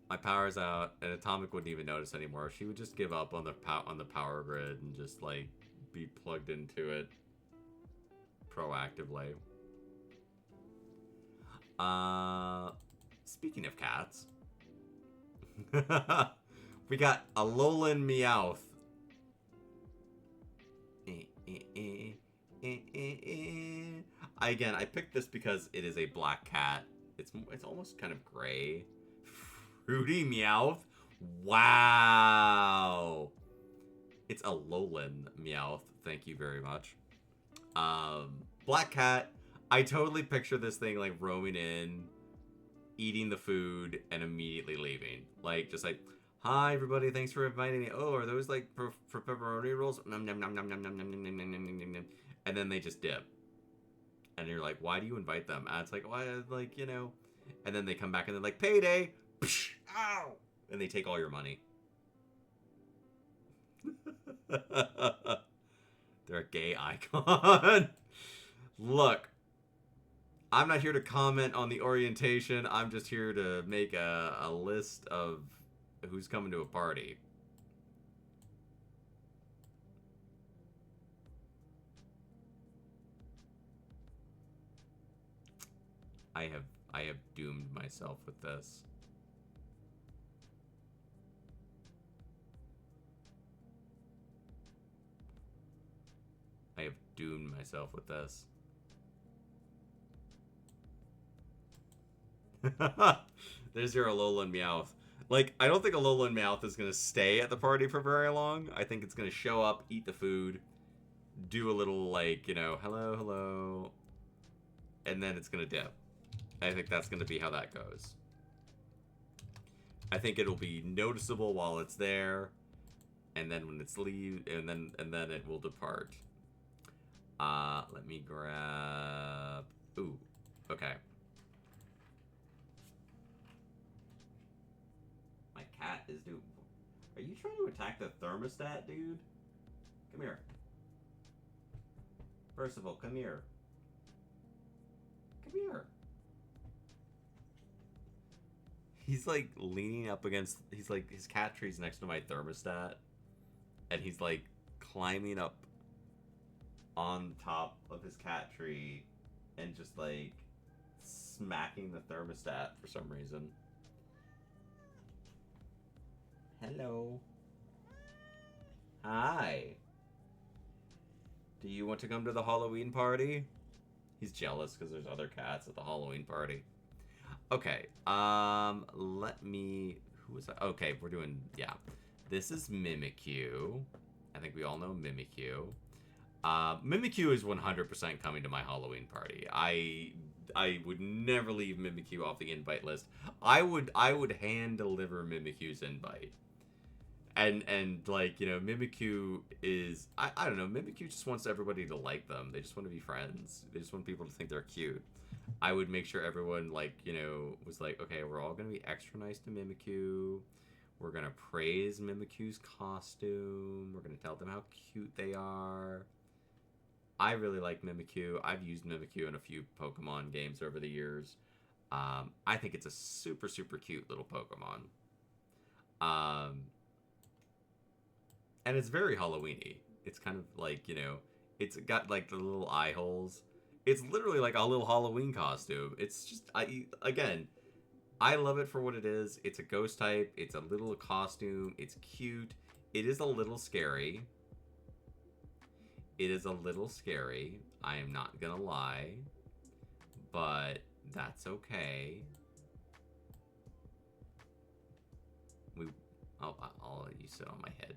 S1: my power's out, and Atomic wouldn't even notice anymore. She would just give up on the power grid and just, like, be plugged into it proactively. Speaking of cats, we got Alolan Meowth. Again, I picked this because it is a black cat. It's almost kind of gray. Fruity Meowth. Wow. It's Alolan Meowth. Thank you very much. Black cat. I totally picture this thing like roaming in, eating the food, and immediately leaving. Like, just like, hi everybody, thanks for inviting me. Oh, are those like for pepperoni rolls? Nom nom nom nom nom nom nom nom nom nom nom nom. And then they just dip. And you're like, why do you invite them? And it's like, why, like, you know. And then they come back and they're like, payday. Psh, ow. And they take all your money. They're a gay icon. Look, I'm not here to comment on the orientation. I'm just here to make a list of who's coming to a party. I have doomed myself with this. I have doomed myself with this. There's your Alolan Meowth. Like, I don't think Alolan Meowth is going to stay at the party for very long. I think it's going to show up, eat the food, do a little, like, you know, hello, hello, and then it's going to dip. I think that's going to be how that goes. I think it'll be noticeable while it's there, and then when it's and then it will depart. Let me grab... Ooh, okay. is doing... Are you trying to attack the thermostat, dude? Come here. First of all, come here. Come here. He's like leaning up against... He's like... His cat tree's next to my thermostat. And he's like climbing up on top of his cat tree and just like smacking the thermostat for some reason. Hello. Hi. Do you want to come to the Halloween party? He's jealous because there's other cats at the Halloween party. Okay, let me... Who was that? Okay, we're doing... Yeah. This is Mimikyu. I think we all know Mimikyu. Mimikyu is 100% coming to my Halloween party. I would never leave Mimikyu off the invite list. I would hand deliver Mimikyu's invite. And like, you know, Mimikyu is... I don't know, Mimikyu just wants everybody to like them. They just want to be friends. They just want people to think they're cute. I would make sure everyone, like, you know, was like, okay, we're all going to be extra nice to Mimikyu. We're going to praise Mimikyu's costume. We're going to tell them how cute they are. I really like Mimikyu. I've used Mimikyu in a few Pokemon games over the years. I think it's a super, super cute little Pokemon. And it's very Halloween-y. It's kind of like, you know, it's got like the little eye holes. It's literally like a little Halloween costume. It's just, again, I love it for what it is. It's a ghost type. It's a little costume. It's cute. It is a little scary. It is a little scary. I am not gonna lie. But that's okay. I'll let you sit on my head.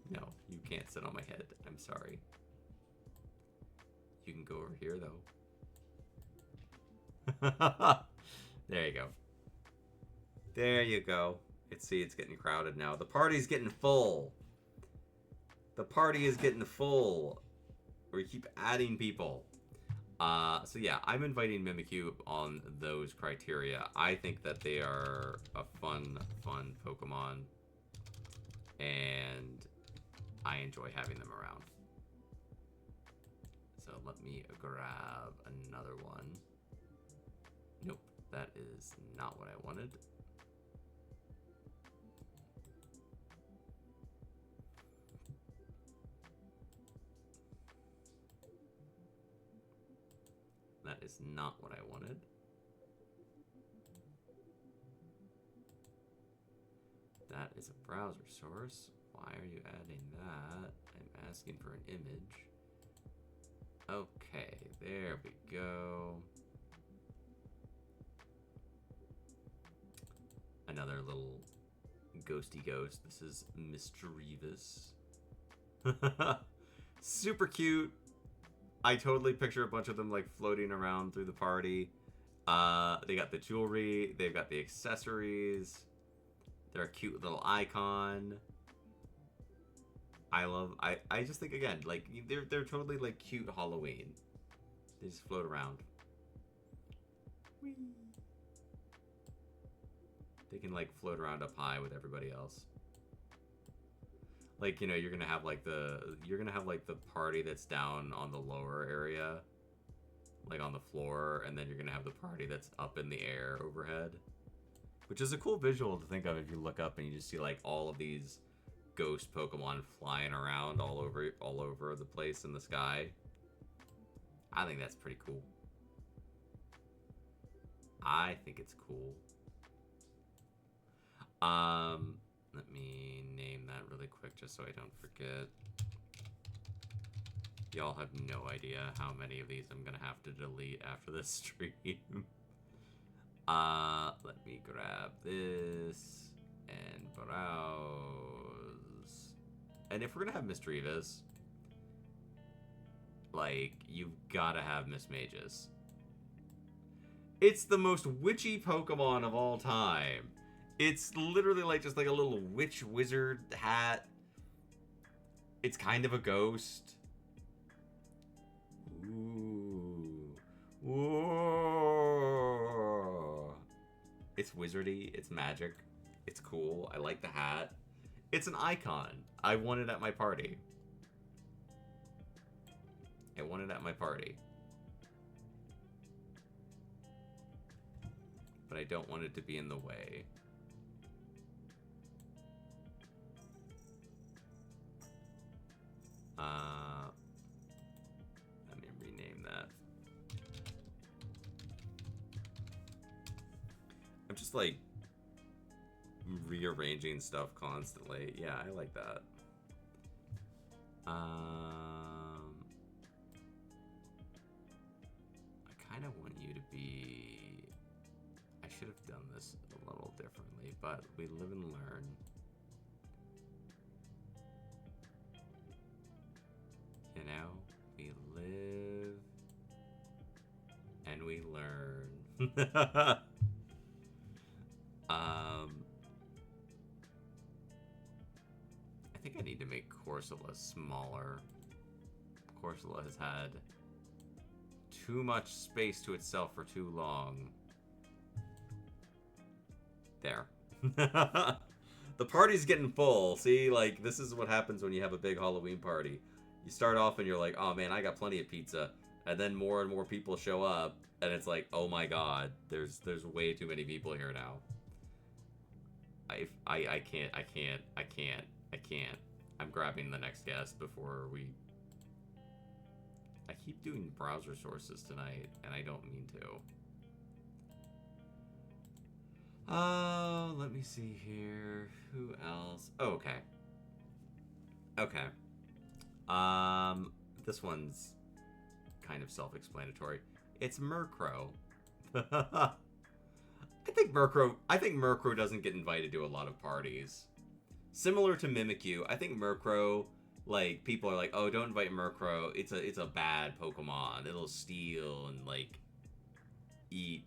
S1: No, you can't sit on my head. I'm sorry. You can go over here, though. There you go. There you go. See, it's getting crowded now. The party's getting full. The party is getting full. We keep adding people. So yeah, I'm inviting Mimikyu on those criteria. I think that they are a fun Pokemon. And I enjoy having them around. So let me grab another one. Nope, that is not what I wanted. That is not what I wanted. That is a browser source. Why are you adding that? I'm asking for an image. Okay, there we go. Another little ghosty ghost. This is Mischievous. Super cute. I totally picture a bunch of them like floating around through the party. They got the jewelry. They've got the accessories. They're a cute little icon. I just think, again, like, they're totally, like, cute Halloween. They just float around. Whee! They can, like, float around up high with everybody else. Like, you know, you're gonna have, like, the party that's down on the lower area. Like, on the floor. And then you're gonna have the party that's up in the air overhead. Which is a cool visual to think of if you look up and you just see like all of these ghost Pokemon flying around all over the place in the sky. I think that's pretty cool. I think it's cool. Let me name that really quick just so I don't forget. Y'all have no idea how many of these I'm gonna have to delete after this stream. Let me grab this and browse. And if we're gonna have Mischievous, like, you've gotta have Miss Magus. It's the most witchy Pokemon of all time. It's literally like just like a little witch wizard hat. It's kind of a ghost. Ooh. Whoa. It's wizardy. It's magic. It's cool. I like the hat. It's an icon. I want it at my party. I want it at my party. But I don't want it to be in the way. Let me rename that. I'm just like rearranging stuff constantly. Yeah, I like that. I kind of want you to be... I should have done this a little differently, but we live and learn. You know, we live and we learn. I think I need to make Corsola smaller. Corsola has had too much space to itself for too long. There. The party's getting full. See, like, this is what happens when you have a big Halloween party. You start off and you're like, oh man, I got plenty of pizza. And then more and more people show up, and it's like, oh my god, there's way too many people here now. I can't. I'm grabbing the next guest before we... I keep doing browser sources tonight, and I don't mean to. Oh, let me see here. Who else? Oh, okay. Okay. This one's kind of self-explanatory. It's Murkrow. I think Murkrow doesn't get invited to a lot of parties. Similar to Mimikyu, I think Murkrow, like, people are like, oh, don't invite Murkrow. It's a bad Pokemon. It'll steal and, like, eat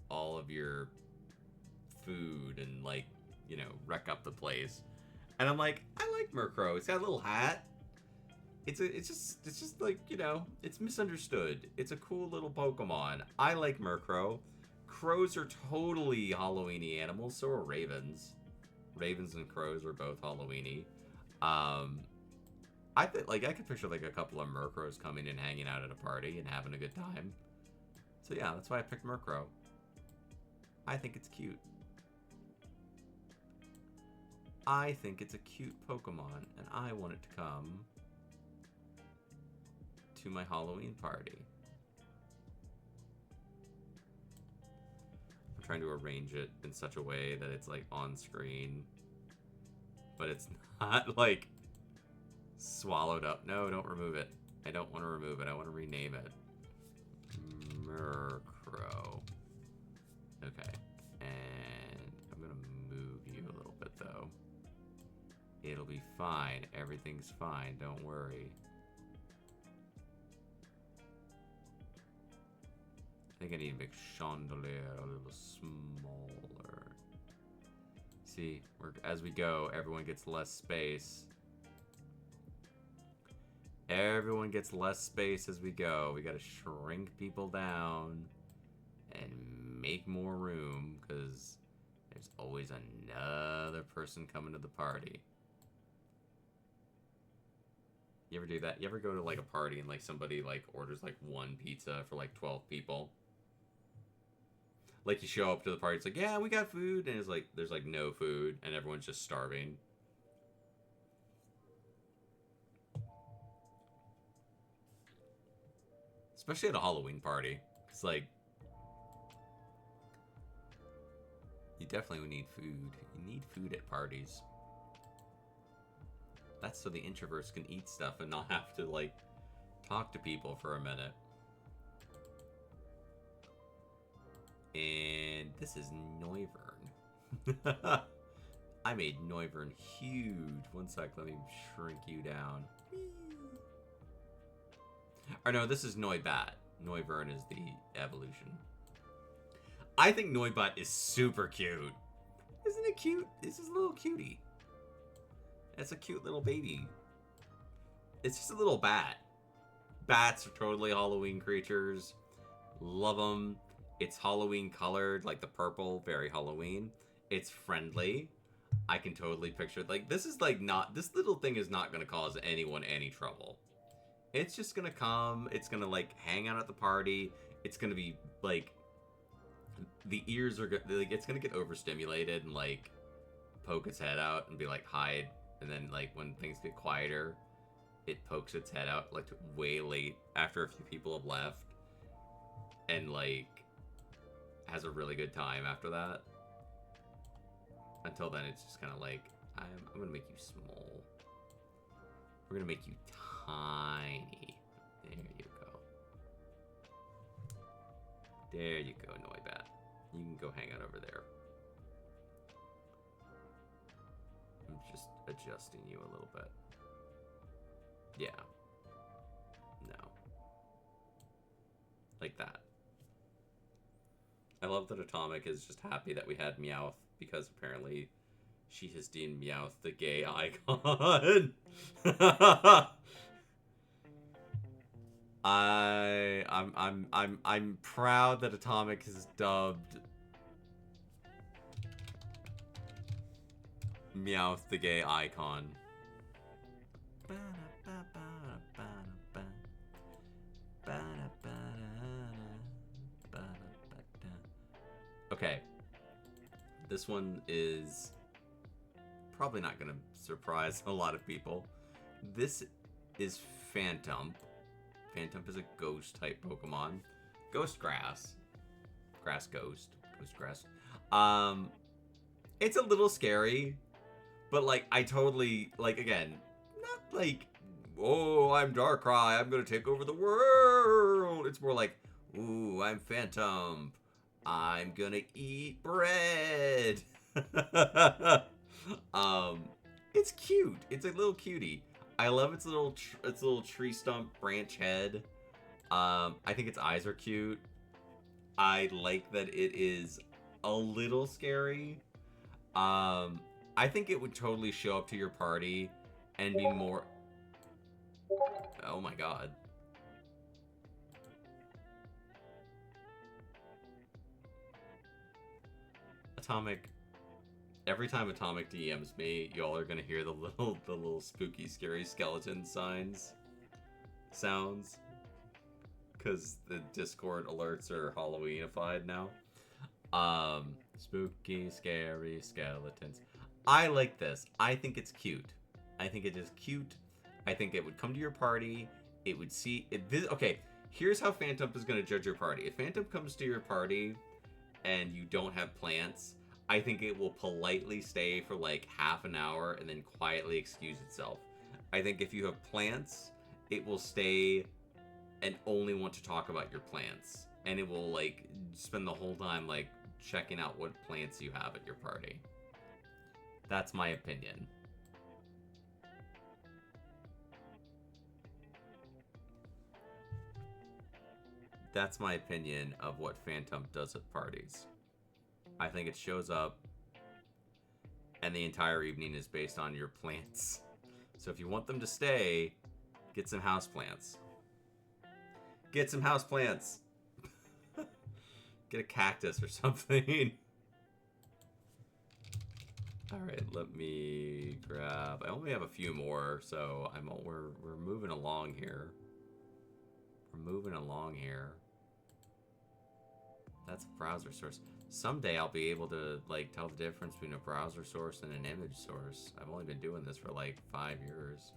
S1: all of your food and, like, you know, wreck up the place. And I'm like, I like Murkrow. It's got a little hat. It's just like, you know, it's misunderstood. It's a cool little Pokemon. I like Murkrow. Crows are totally Halloween-y animals, so are ravens. Ravens and crows are both Halloween-y. I think, like, I could picture, like, a couple of Murkrows coming and hanging out at a party and having a good time. So yeah, that's why I picked Murkrow. I think it's cute. I think it's a cute Pokemon, and I want it to come to my Halloween party. I'm trying to arrange it in such a way that it's, like, on screen, but it's not, like, swallowed up. No, don't remove it. I don't want to remove it. I want to rename it. Murkrow. Okay. And I'm going to move you a little bit, though. It'll be fine. Everything's fine. Don't worry. I think I need to make Chandelier a little smaller. See, as we go, everyone gets less space. Everyone gets less space as we go. We gotta shrink people down and make more room, because there's always another person coming to the party. You ever do that? You ever go to, like, a party and, like, somebody, like, orders, like, one pizza for, like, 12 people? Like, you show up to the party, it's like, yeah, we got food, and it's like, there's, like, no food, and everyone's just starving. Especially at a Halloween party. It's like, you definitely need food. You need food at parties. That's so the introverts can eat stuff and not have to, like, talk to people for a minute. And this is Noivern. I made Noivern huge. One sec, let me shrink you down. Or no, this is Noibat. Noivern is the evolution. I think Noibat is super cute. Isn't it cute? This is a little cutie. It's a cute little baby. It's just a little bat. Bats are totally Halloween creatures. Love them. It's Halloween colored, like the purple, very Halloween. It's friendly. I can totally picture, like, this is like not, this little thing is not going to cause anyone any trouble. It's just going to come, it's going to like hang out at the party. It's going to be like, the ears are like, it's going to get overstimulated and like poke its head out and be like hide. And then like when things get quieter, it pokes its head out like way late after a few people have left. And like has a really good time after that. Until then, it's just kind of like, I'm going to make you small. We're going to make you tiny. There you go. There you go, Noibat. You can go hang out over there. I'm just adjusting you a little bit. Yeah. No. Like that. I love that Atomic is just happy that we had Meowth, because apparently she has deemed Meowth the gay icon. I'm proud that Atomic has dubbed Meowth the gay icon. Okay. This one is probably not going to surprise a lot of people. This is Phantump. Phantump is a ghost type Pokemon. Ghost grass. Grass ghost. Ghost grass. It's a little scary, but like I totally, like, again, not like, oh, I'm Darkrai, I'm going to take over the world. It's more like, ooh, I'm Phantump. I'm gonna eat bread. It's cute. It's a little cutie. I love its little tree stump branch head. I think its eyes are cute. I like that it is a little scary. I think it would totally show up to your party and be more. Oh my god. Atomic, every time Atomic DMs me, y'all are gonna hear the little spooky, scary skeleton sounds, because the Discord alerts are Halloweenified now. Spooky, scary skeletons. I like this. I think it's cute. I think it is cute. I think it would come to your party. It would see it. Okay, here's how Phantump is gonna judge your party. If Phantump comes to your party and you don't have plants, I think it will politely stay for like half an hour and then quietly excuse itself. I think if you have plants, it will stay and only want to talk about your plants. And it will like spend the whole time like checking out what plants you have at your party. That's my opinion. That's my opinion of what Phantump does at parties. I think it shows up, and the entire evening is based on your plants. So if you want them to stay, get some houseplants. Get some houseplants. Get a cactus or something. All right, let me grab. I only have a few more, so we're moving along here. We're moving along here. That's a browser source. Someday I'll be able to like tell the difference between a browser source and an image source. I've only been doing this for like 5 years.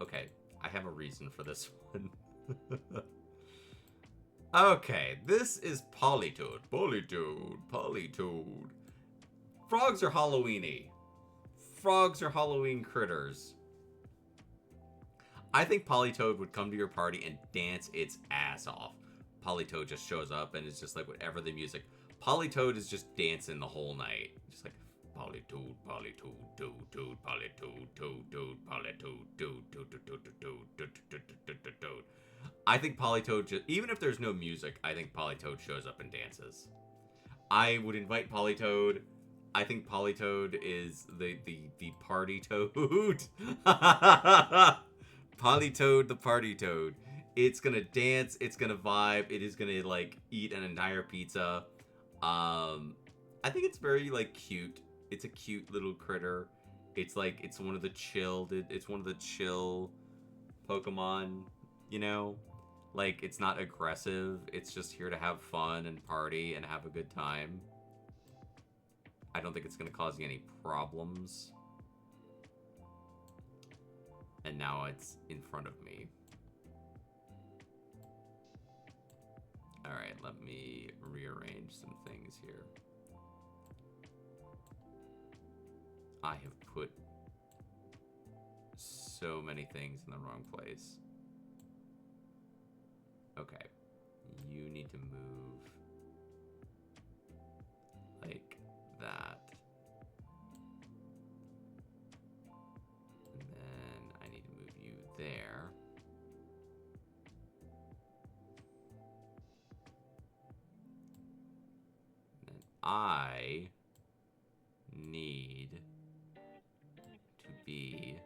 S1: Okay. I have a reason for this one. Okay, this is Politoed. Politoed. Frogs are Halloweeny. Frogs are Halloween critters. I think Politoed would come to your party and dance its ass off. Politoed just shows up and it's just like whatever the music. Politoed is just dancing the whole night. Just like Politoed, Politoed, toad, toad, Politoed, toad, toad, Politoed, toad, toad, toad, toad, toad, toad, toad. I think Politoed just, even if there's no music, I think Politoed shows up and dances. I would invite Politoed. I think Politoed is the party toad. Politoed the party toad. It's gonna dance. It's gonna vibe. It is gonna like eat an entire pizza. I think it's very like cute. It's a cute little critter. It's like it's one of the chilled. It's one of the chill Pokemon. You know, like it's not aggressive. It's just here to have fun and party and have a good time. I don't think it's gonna cause you any problems. And now it's in front of me. Alright, let me rearrange some things here. I have put so many things in the wrong place. Okay. You need to move like that. And then I need to move you there. And then I need to be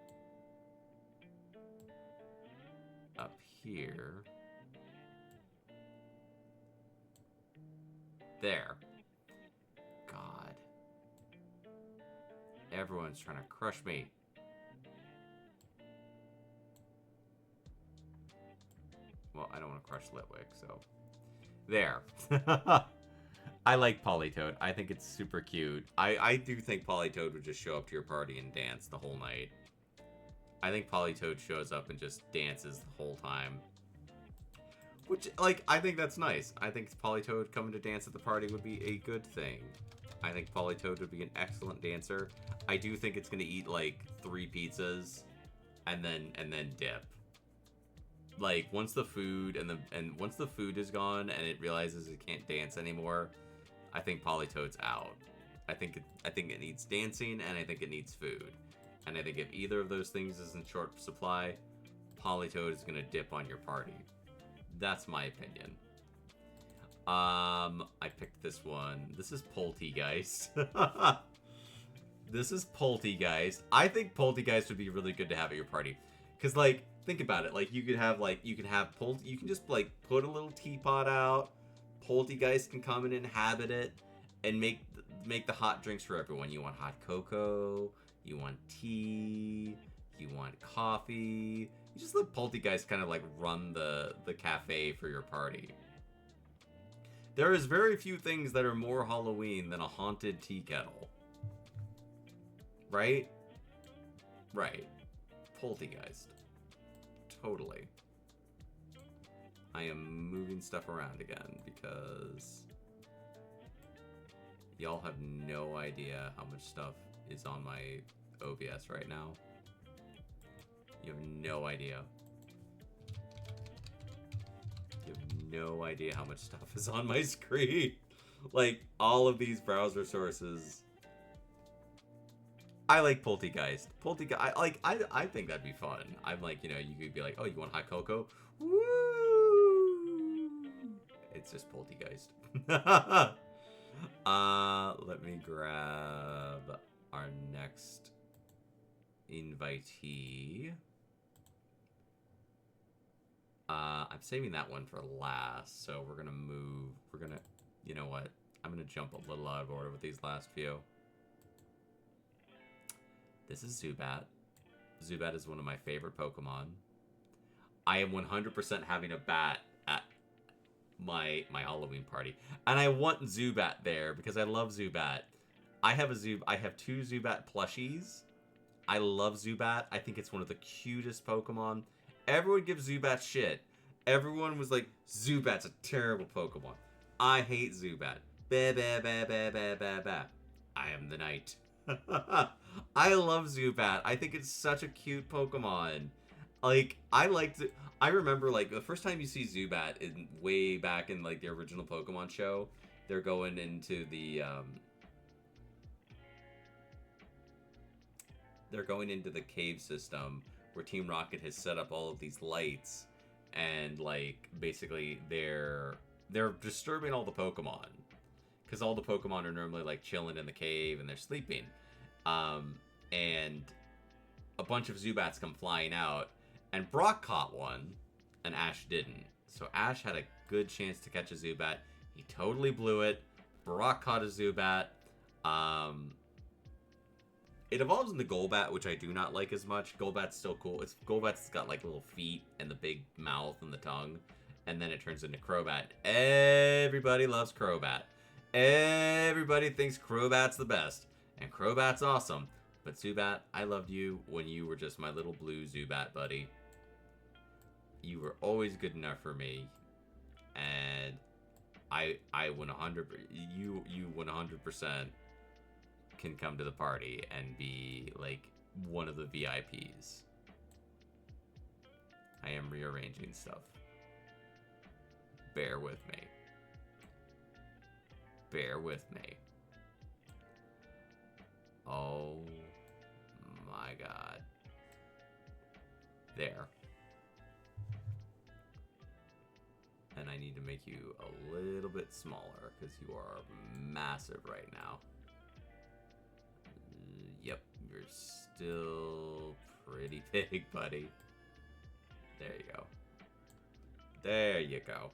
S1: up here. There. God. Everyone's trying to crush me. Well, I don't want to crush Litwick, so... There. I like Politoed. I think it's super cute. I do think Politoed would just show up to your party and dance the whole night. I think Politoed shows up and just dances the whole time. Which, like, I think that's nice. I think Politoed coming to dance at the party would be a good thing. I think Politoed would be an excellent dancer. I do think it's gonna eat, like, 3 pizzas and then dip. Like, once the food once the food is gone and it realizes it can't dance anymore, I think Politoed's out. I think it needs dancing and I think it needs food. And I think if either of those things is in short supply, Politoed is gonna dip on your party. That's my opinion. I picked this one. This is Poltegeist. This is Poltegeist. I think Poltegeist would be really good to have at your party. Cause like, think about it. Like you can just like put a little teapot out. Poltegeist can come and inhabit it and make the hot drinks for everyone. You want hot cocoa, you want tea, you want coffee. You just let Poltegeist kind of like run the cafe for your party. There is very few things that are more Halloween than a haunted tea kettle. Right? Right. Poltegeist. Totally. I am moving stuff around again because y'all have no idea how much stuff is on my OBS right now. You have no idea. You have no idea how much stuff is on my screen. Like, all of these browser sources. I like Poltegeist. I think that'd be fun. I'm like, you know, you could be like, oh, you want hot cocoa? Woo! It's just Poltegeist. Let me grab our next invitee. I'm saving that one for last, so we're gonna, you know what? I'm gonna jump a little out of order with these last few. This is Zubat. Zubat is one of my favorite Pokemon. I am 100% having a bat at my Halloween party. And I want Zubat there because I love Zubat. I have 2 Zubat plushies. I love Zubat. I think it's one of the cutest Pokemon. Everyone gives Zubat shit. Everyone was like, Zubat's a terrible Pokemon. I hate Zubat. Ba ba ba ba ba ba ba. I am the knight. I love Zubat. I think it's such a cute Pokemon. Like, I remember, like, the first time you see Zubat way back in, like, the original Pokemon show, they're going into the, cave system where Team Rocket has set up all of these lights, and, like, basically they're disturbing all the Pokemon. Because all the Pokemon are normally, like, chilling in the cave and they're sleeping. And a bunch of Zubats come flying out, And Brock caught one, and Ash didn't. So Ash had a good chance to catch a Zubat. He totally blew it. Brock caught a Zubat. It evolves into Golbat, which I do not like as much. Golbat's still cool. Golbat's got like little feet and the big mouth and the tongue. And then it turns into Crobat. Everybody loves Crobat. Everybody thinks Crobat's the best. And Crobat's awesome. But Zubat, I loved you when you were just my little blue Zubat buddy. You were always good enough for me. And I 100 you 100% can come to the party and be like one of the VIPs. I am rearranging stuff. Bear with me. Bear with me. Oh my god. There. And I need to make you a little bit smaller because you are massive right now. Yep, you're still pretty big, buddy. There you go. There you go.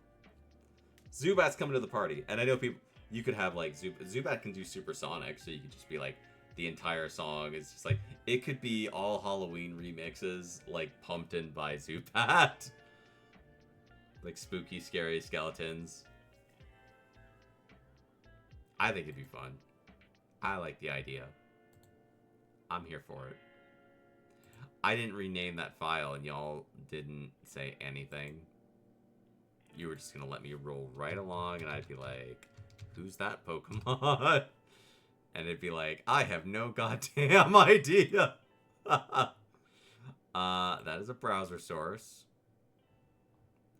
S1: Zubat's coming to the party. And I know people, you could have like, Zubat can do supersonic, so you could just be like, the entire song is just like, it could be all Halloween remixes, like, pumped in by Zubat. Like spooky, scary skeletons. I think it'd be fun. I like the idea. I'm here for it. I didn't rename that file and y'all didn't say anything. You were just gonna let me roll right along and I'd be like, who's that Pokemon? And it'd be like, I have no goddamn idea. That is a browser source.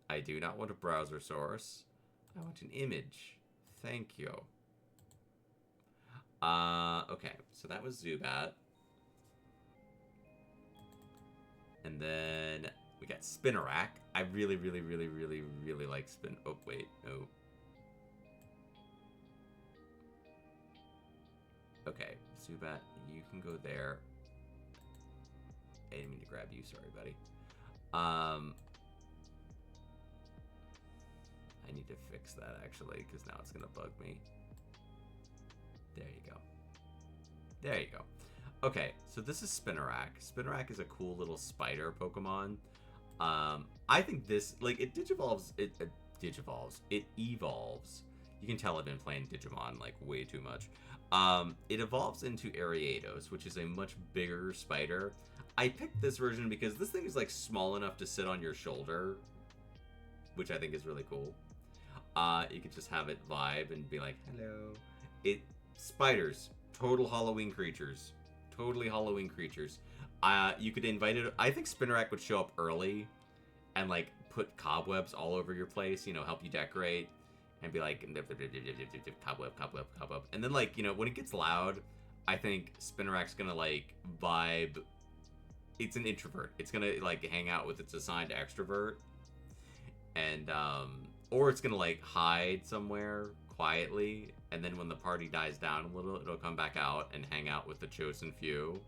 S1: I do not want a browser source. I want an image. Thank you. Okay, so that was Zubat. And then we got Spinarak. I really like Spin... Oh, wait, no. Okay, Zubat, you can go there. I didn't mean to grab you, sorry, buddy. I need to fix that, actually, because now it's going to bug me. There you go. There you go. Okay, so this is Spinarak. Spinarak is a cool little spider Pokemon. I think this, like, it digivolves. It evolves. You can tell I've been playing Digimon, like, way too much. It evolves into Ariados, which is a much bigger spider. I picked this version because this thing is, like, small enough to sit on your shoulder, which I think is really cool. You could just have it vibe and be like, hello. Spiders, total Halloween creatures. Totally Halloween creatures. You could invite it. I think Spinarak would show up early and, like, put cobwebs all over your place, you know, help you decorate and be like, cobweb, cobweb, cobweb. And then, like, you know, when it gets loud, I think Spinarak's gonna, like, vibe. It's an introvert. It's gonna, like, hang out with its assigned extrovert. And, or it's gonna, like, hide somewhere quietly, and then when the party dies down a little, it'll come back out and hang out with the chosen few.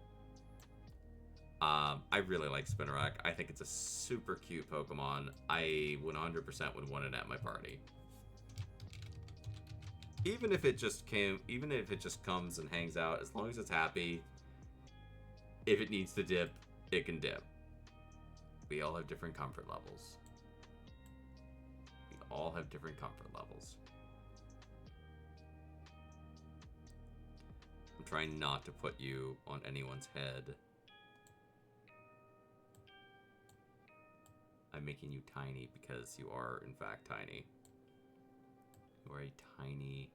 S1: I really like Spinarak. I think it's a super cute Pokemon. I 100% would want it at my party. Even if it just comes and hangs out, as long as it's happy, if it needs to dip, it can dip. We all have different comfort levels. We all have different comfort levels. I'm trying not to put you on anyone's head. I'm making you tiny because you are, in fact, tiny. You are a tiny,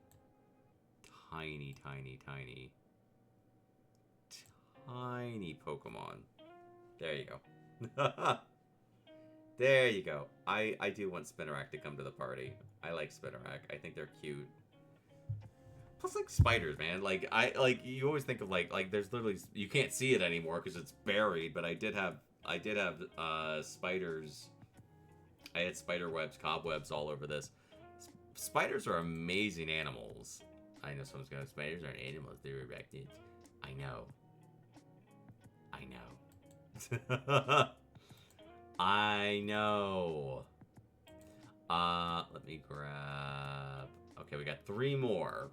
S1: tiny, tiny, tiny, tiny Pokemon. There you go. There you go. I do want Spinarak to come to the party. I like Spinarak. I think they're cute. Plus, like, spiders, man. Like, you always think of, like, there's literally, you can't see it anymore because it's buried, but I did have spiders. I had spider webs, cobwebs all over this. Spiders are amazing animals. I know someone's going, spiders aren't animals, they're arachnids. I know. I know. I know. Let me grab... Okay, we got 3 more.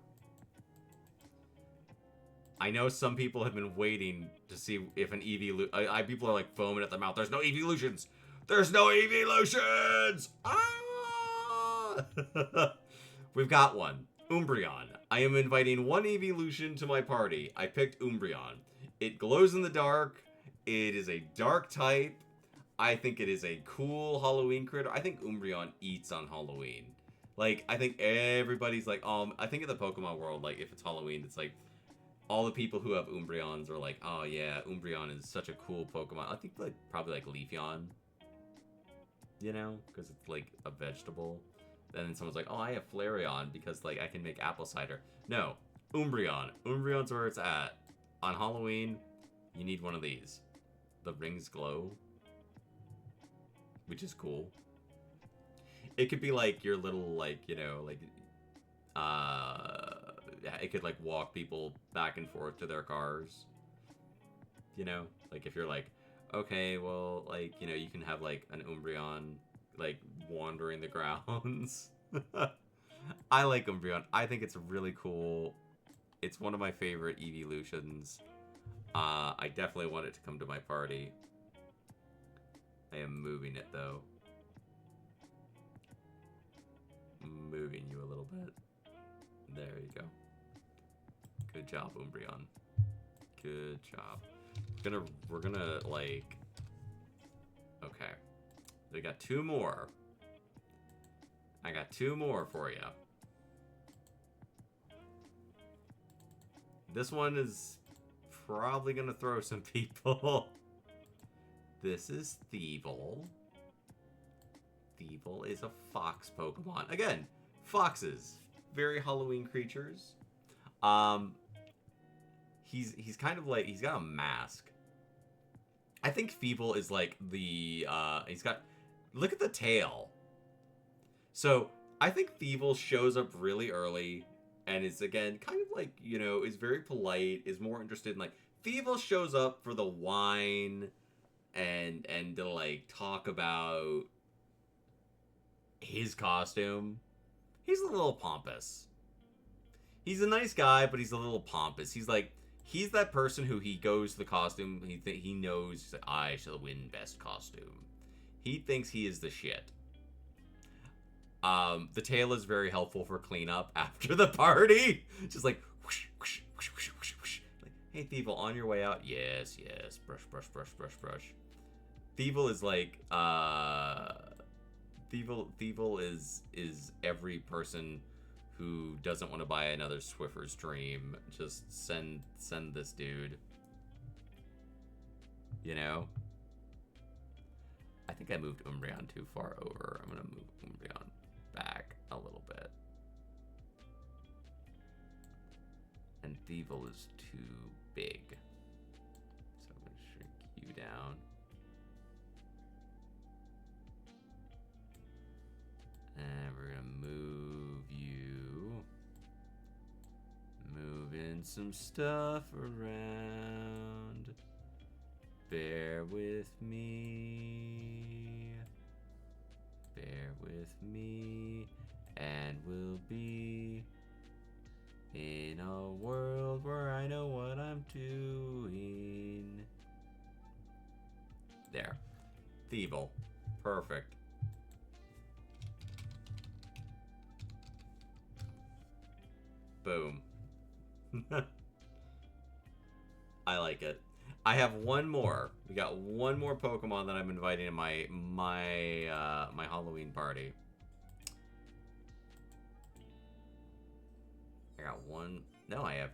S1: I know some people have been waiting to see if an evolution... people are like foaming at the mouth. There's no evolutions! There's no evolutions! Ah! We've got one. Umbreon. I am inviting one evolution to my party. I picked Umbreon. It glows in the dark. It is a dark type. I think it is a cool Halloween critter. I think Umbreon eats on Halloween. Like, I think everybody's like, I think in the Pokemon world, like, if it's Halloween, it's like, all the people who have Umbreons are like, oh yeah, Umbreon is such a cool Pokemon. I think, like, probably like Leafeon. You know? Because it's, like, a vegetable. And then someone's like, oh, I have Flareon because, like, I can make apple cider. No. Umbreon. Umbreon's where it's at. On Halloween, you need one of these. The rings glow. Which is cool. It could be like your little, like, you know, like, it could, like, walk people back and forth to their cars. You know? Like, if you're like, okay, well, like, you know, you can have, like, an Umbreon, like, wandering the grounds. I like Umbreon. I think it's really cool. It's one of my favorite evolutions. I definitely want it to come to my party. I am moving it, though. Moving you a little bit. There you go. Good job, Umbreon. Good job. We're gonna, like... Okay. We got 2 more. I got 2 more for you. This one is probably gonna throw some people. This is Thievul. Thievul is a fox Pokemon. Again, foxes. Very Halloween creatures. He's kind of like, he's got a mask. I think Thievul is like the, he's got, look at the tail. So, I think Thievul shows up really early, and is, again, kind of like, you know, is very polite, is more interested in, like, Thievul shows up for the wine, and to, like, talk about his costume. He's a little pompous. He's a nice guy, but he's a little pompous. He's like, he's that person who he goes to the costume, he knows, he's like, I shall win best costume. He thinks he is the shit. The tail is very helpful for cleanup after the party. Just like, whoosh, whoosh, whoosh, whoosh, whoosh, whoosh. Like, hey, Thievul, on your way out? Yes, yes. Brush, brush, brush, brush, brush. Thievul is like, Thievul is every person who doesn't want to buy another Swiffer's Dream. Just send this dude. You know? I think I moved Umbreon too far over. I'm gonna move Umbreon back a little bit. And Thievul is too big. So I'm gonna shrink you down. And we're gonna move you. Moving some stuff around. Bear with me. Bear with me. And we'll be in a world where I know what I'm doing. There. Thievul. Perfect. Boom. I like it. I have one more. We got one more Pokemon that I'm inviting to my Halloween party. I got one. No, I have.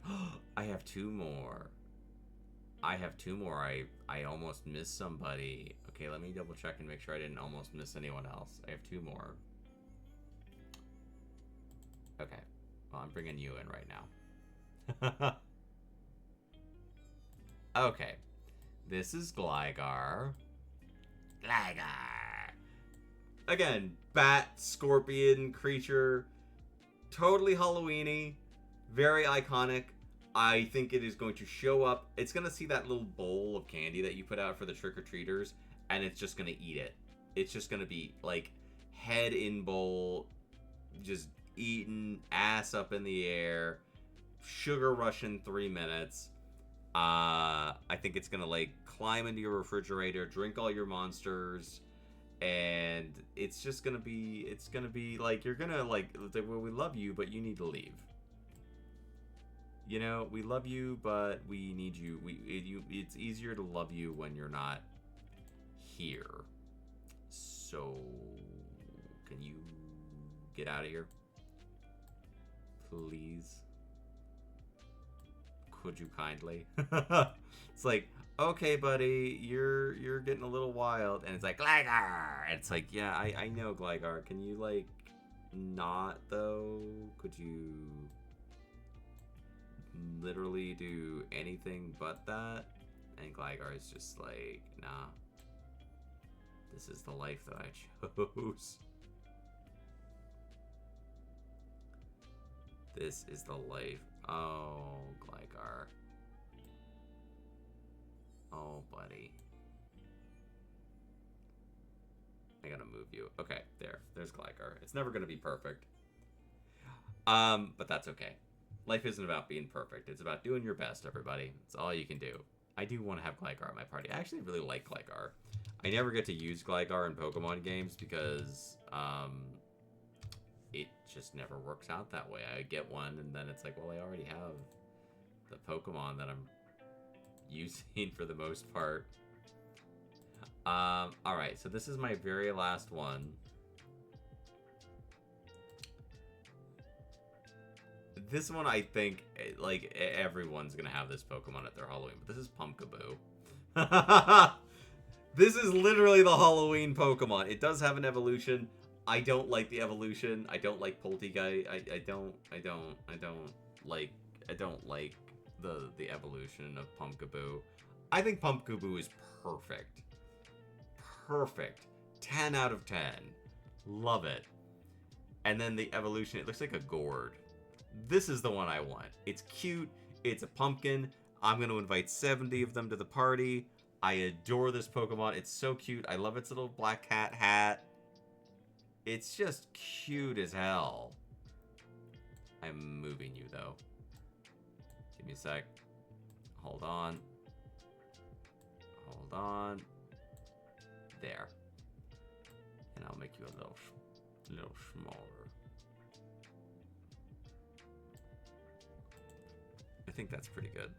S1: I have 2 more. I have 2 more. I almost missed somebody. Okay, let me double check and make sure I didn't almost miss anyone else. I have 2 more. Okay. Well, I'm bringing you in right now. Okay. This is Gligar. Gligar. Again, bat, scorpion, creature. Totally Halloween-y. Very iconic. I think it is going to show up. It's going to see that little bowl of candy that you put out for the trick-or-treaters. and it's just gonna eat it. It's just gonna be like head in bowl, just eating, ass up in the air, sugar rush in 3 minutes. I think it's gonna like climb into your refrigerator, drink all your monsters, and it's gonna be like you're gonna like, well, we love you, but you need to leave. You know, we love you, but we need you. It's easier to love you when you're not here. So, can you get out of here, please? Could you kindly? It's like, okay, buddy, you're getting a little wild, and it's like Gligar, and it's like, yeah, I know, Gligar. Can you like not though? Could you literally do anything but that? And Gligar is just like, nah. This is the life that I chose. This is the life. Oh, Gligar. Oh, buddy. I gotta move you. Okay, there's Gligar. It's never gonna be perfect. But that's okay. Life isn't about being perfect. It's about doing your best, everybody. It's all you can do. I do want to have Gligar in my party. I actually really like Gligar. I never get to use Gligar in Pokemon games because, it just never works out that way. I get one, and then it's like, well, I already have the Pokemon that I'm using for the most part. Alright, so this is my very last one. This one, I think, like, everyone's gonna have this Pokemon at their Halloween, but this is Pumpkaboo. This is literally the Halloween Pokemon. It does have an evolution. I don't like the evolution. I don't like Polteaguy. I don't like the evolution of Pumpkaboo. I think Pumpkaboo is perfect. Perfect. 10 out of 10. Love it. And then the evolution, it looks like a gourd. This is the one I want. It's cute. It's a pumpkin. I'm going to invite 70 of them to the party. I adore this Pokemon. It's so cute. I love its little black cat hat. It's just cute as hell. I'm moving you, though. Give me a sec. Hold on. Hold on. There. And I'll make you a little smaller. I think that's pretty good.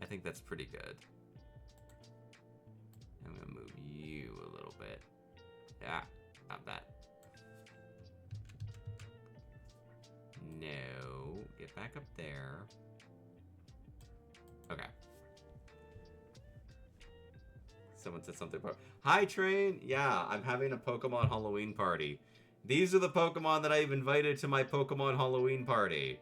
S1: I think that's pretty good. I'm gonna move you a little bit. Yeah, not that. No, get back up there. Okay. Someone said something about, hi Train! Yeah, I'm having a Pokemon Halloween party. These are the Pokemon that I've invited to my Pokemon Halloween party.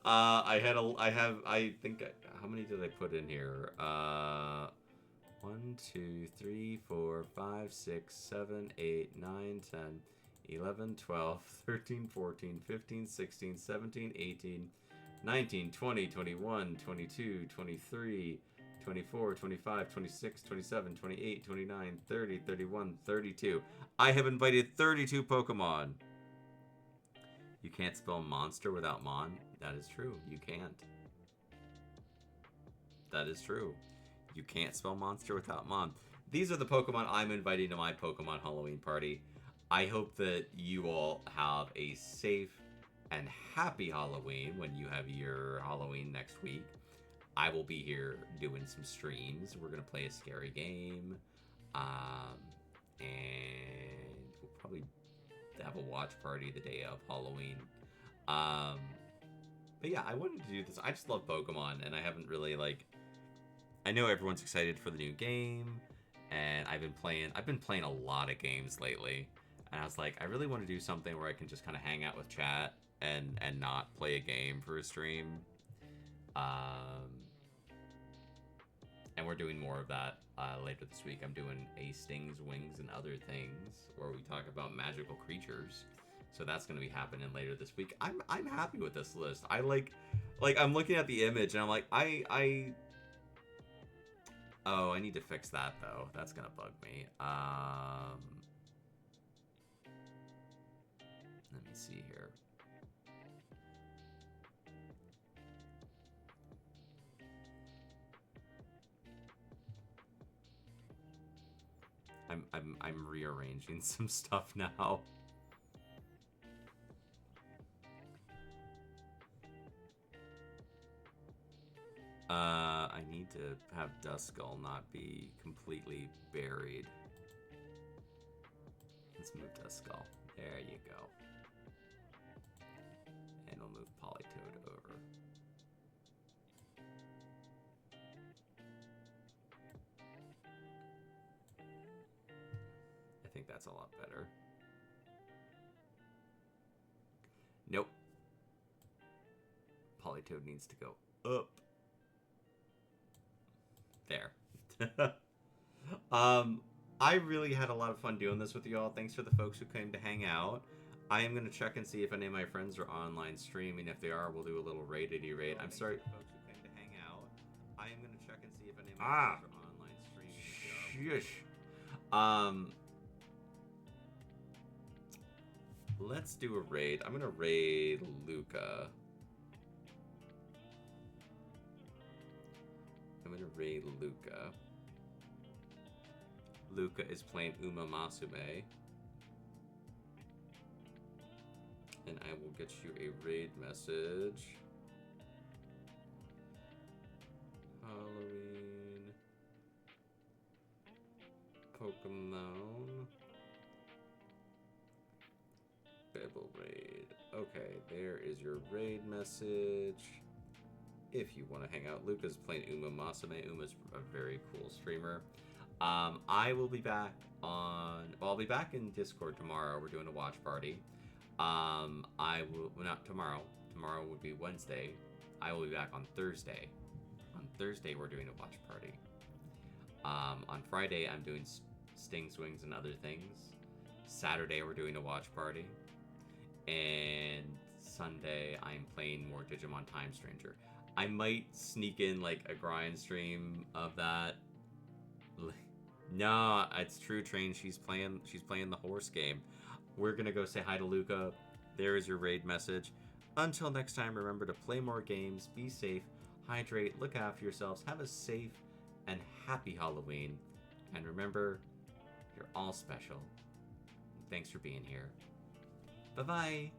S1: I think, how many did I put in here? 1, 2, 3, 4, 5, 6, 7, 8, 9, 10, 11, 12, 13, 14, 15, 16, 17, 18, 19, 20, 21, 22, 23, 24, 25, 26, 27, 28, 29, 30, 31, 32. I have invited 32 Pokemon. You can't spell monster without mon. That is true. You can't. That is true. You can't spell monster without mon. These are the Pokemon I'm inviting to my Pokemon Halloween party. I hope that you all have a safe and happy Halloween when you have your Halloween next week. I will be here doing some streams. We're going to play a scary game. And we'll probably have a watch party the day of Halloween. But yeah, I wanted to do this. I just love Pokemon, and I haven't really, like... I know everyone's excited for the new game, and I've been playing a lot of games lately. And I was like, I really want to do something where I can just kind of hang out with chat and not play a game for a stream. And we're doing more of that later this week. I'm doing A Stings, Wings, and Other Things, where we talk about magical creatures. So that's going to be happening later this week. I'm happy with this list. I like I'm looking at the image and I'm like, I Oh, I need to fix that though. That's gonna bug me. Let me see here. I'm rearranging some stuff now. I need to have Duskull not be completely buried. Let's move Duskull. There you go. And we'll move Polytoad over. I think that's a lot better. Nope. Polytoad needs to go up. There. I really had a lot of fun doing this with you all. Thanks for the folks who came to hang out. I am going to check and see if any of my friends are online streaming. If they are, we'll do a little raidity raid. I'm sorry. Folks who came to hang out. I am going to check and see if any of my friends are online streaming. Shush. Let's do a raid. I'm going to raid Luca. I'm going to raid Luca. Luca is playing Uma Masume. And I will get you a raid message. Halloween. Pokemon. Bibble raid. Okay, there is your raid message. If you want to hang out, Luca's playing Uma Masume. Uma's a very cool streamer. I will be back I'll be back in Discord tomorrow. We're doing a watch party. I will, well, not tomorrow. Tomorrow would be Wednesday. I will be back on Thursday. On Thursday, we're doing a watch party. On Friday, I'm doing Sting Swings and other things. Saturday, we're doing a watch party. And Sunday, I'm playing more Digimon Time Stranger. I might sneak in like a grind stream of that. No, it's true, Train. She's playing the horse game. We're gonna go say hi to Luca. There is your raid message. Until next time, remember to play more games, be safe, hydrate, look after yourselves, have a safe and happy Halloween. And remember, you're all special. Thanks for being here. Bye-bye.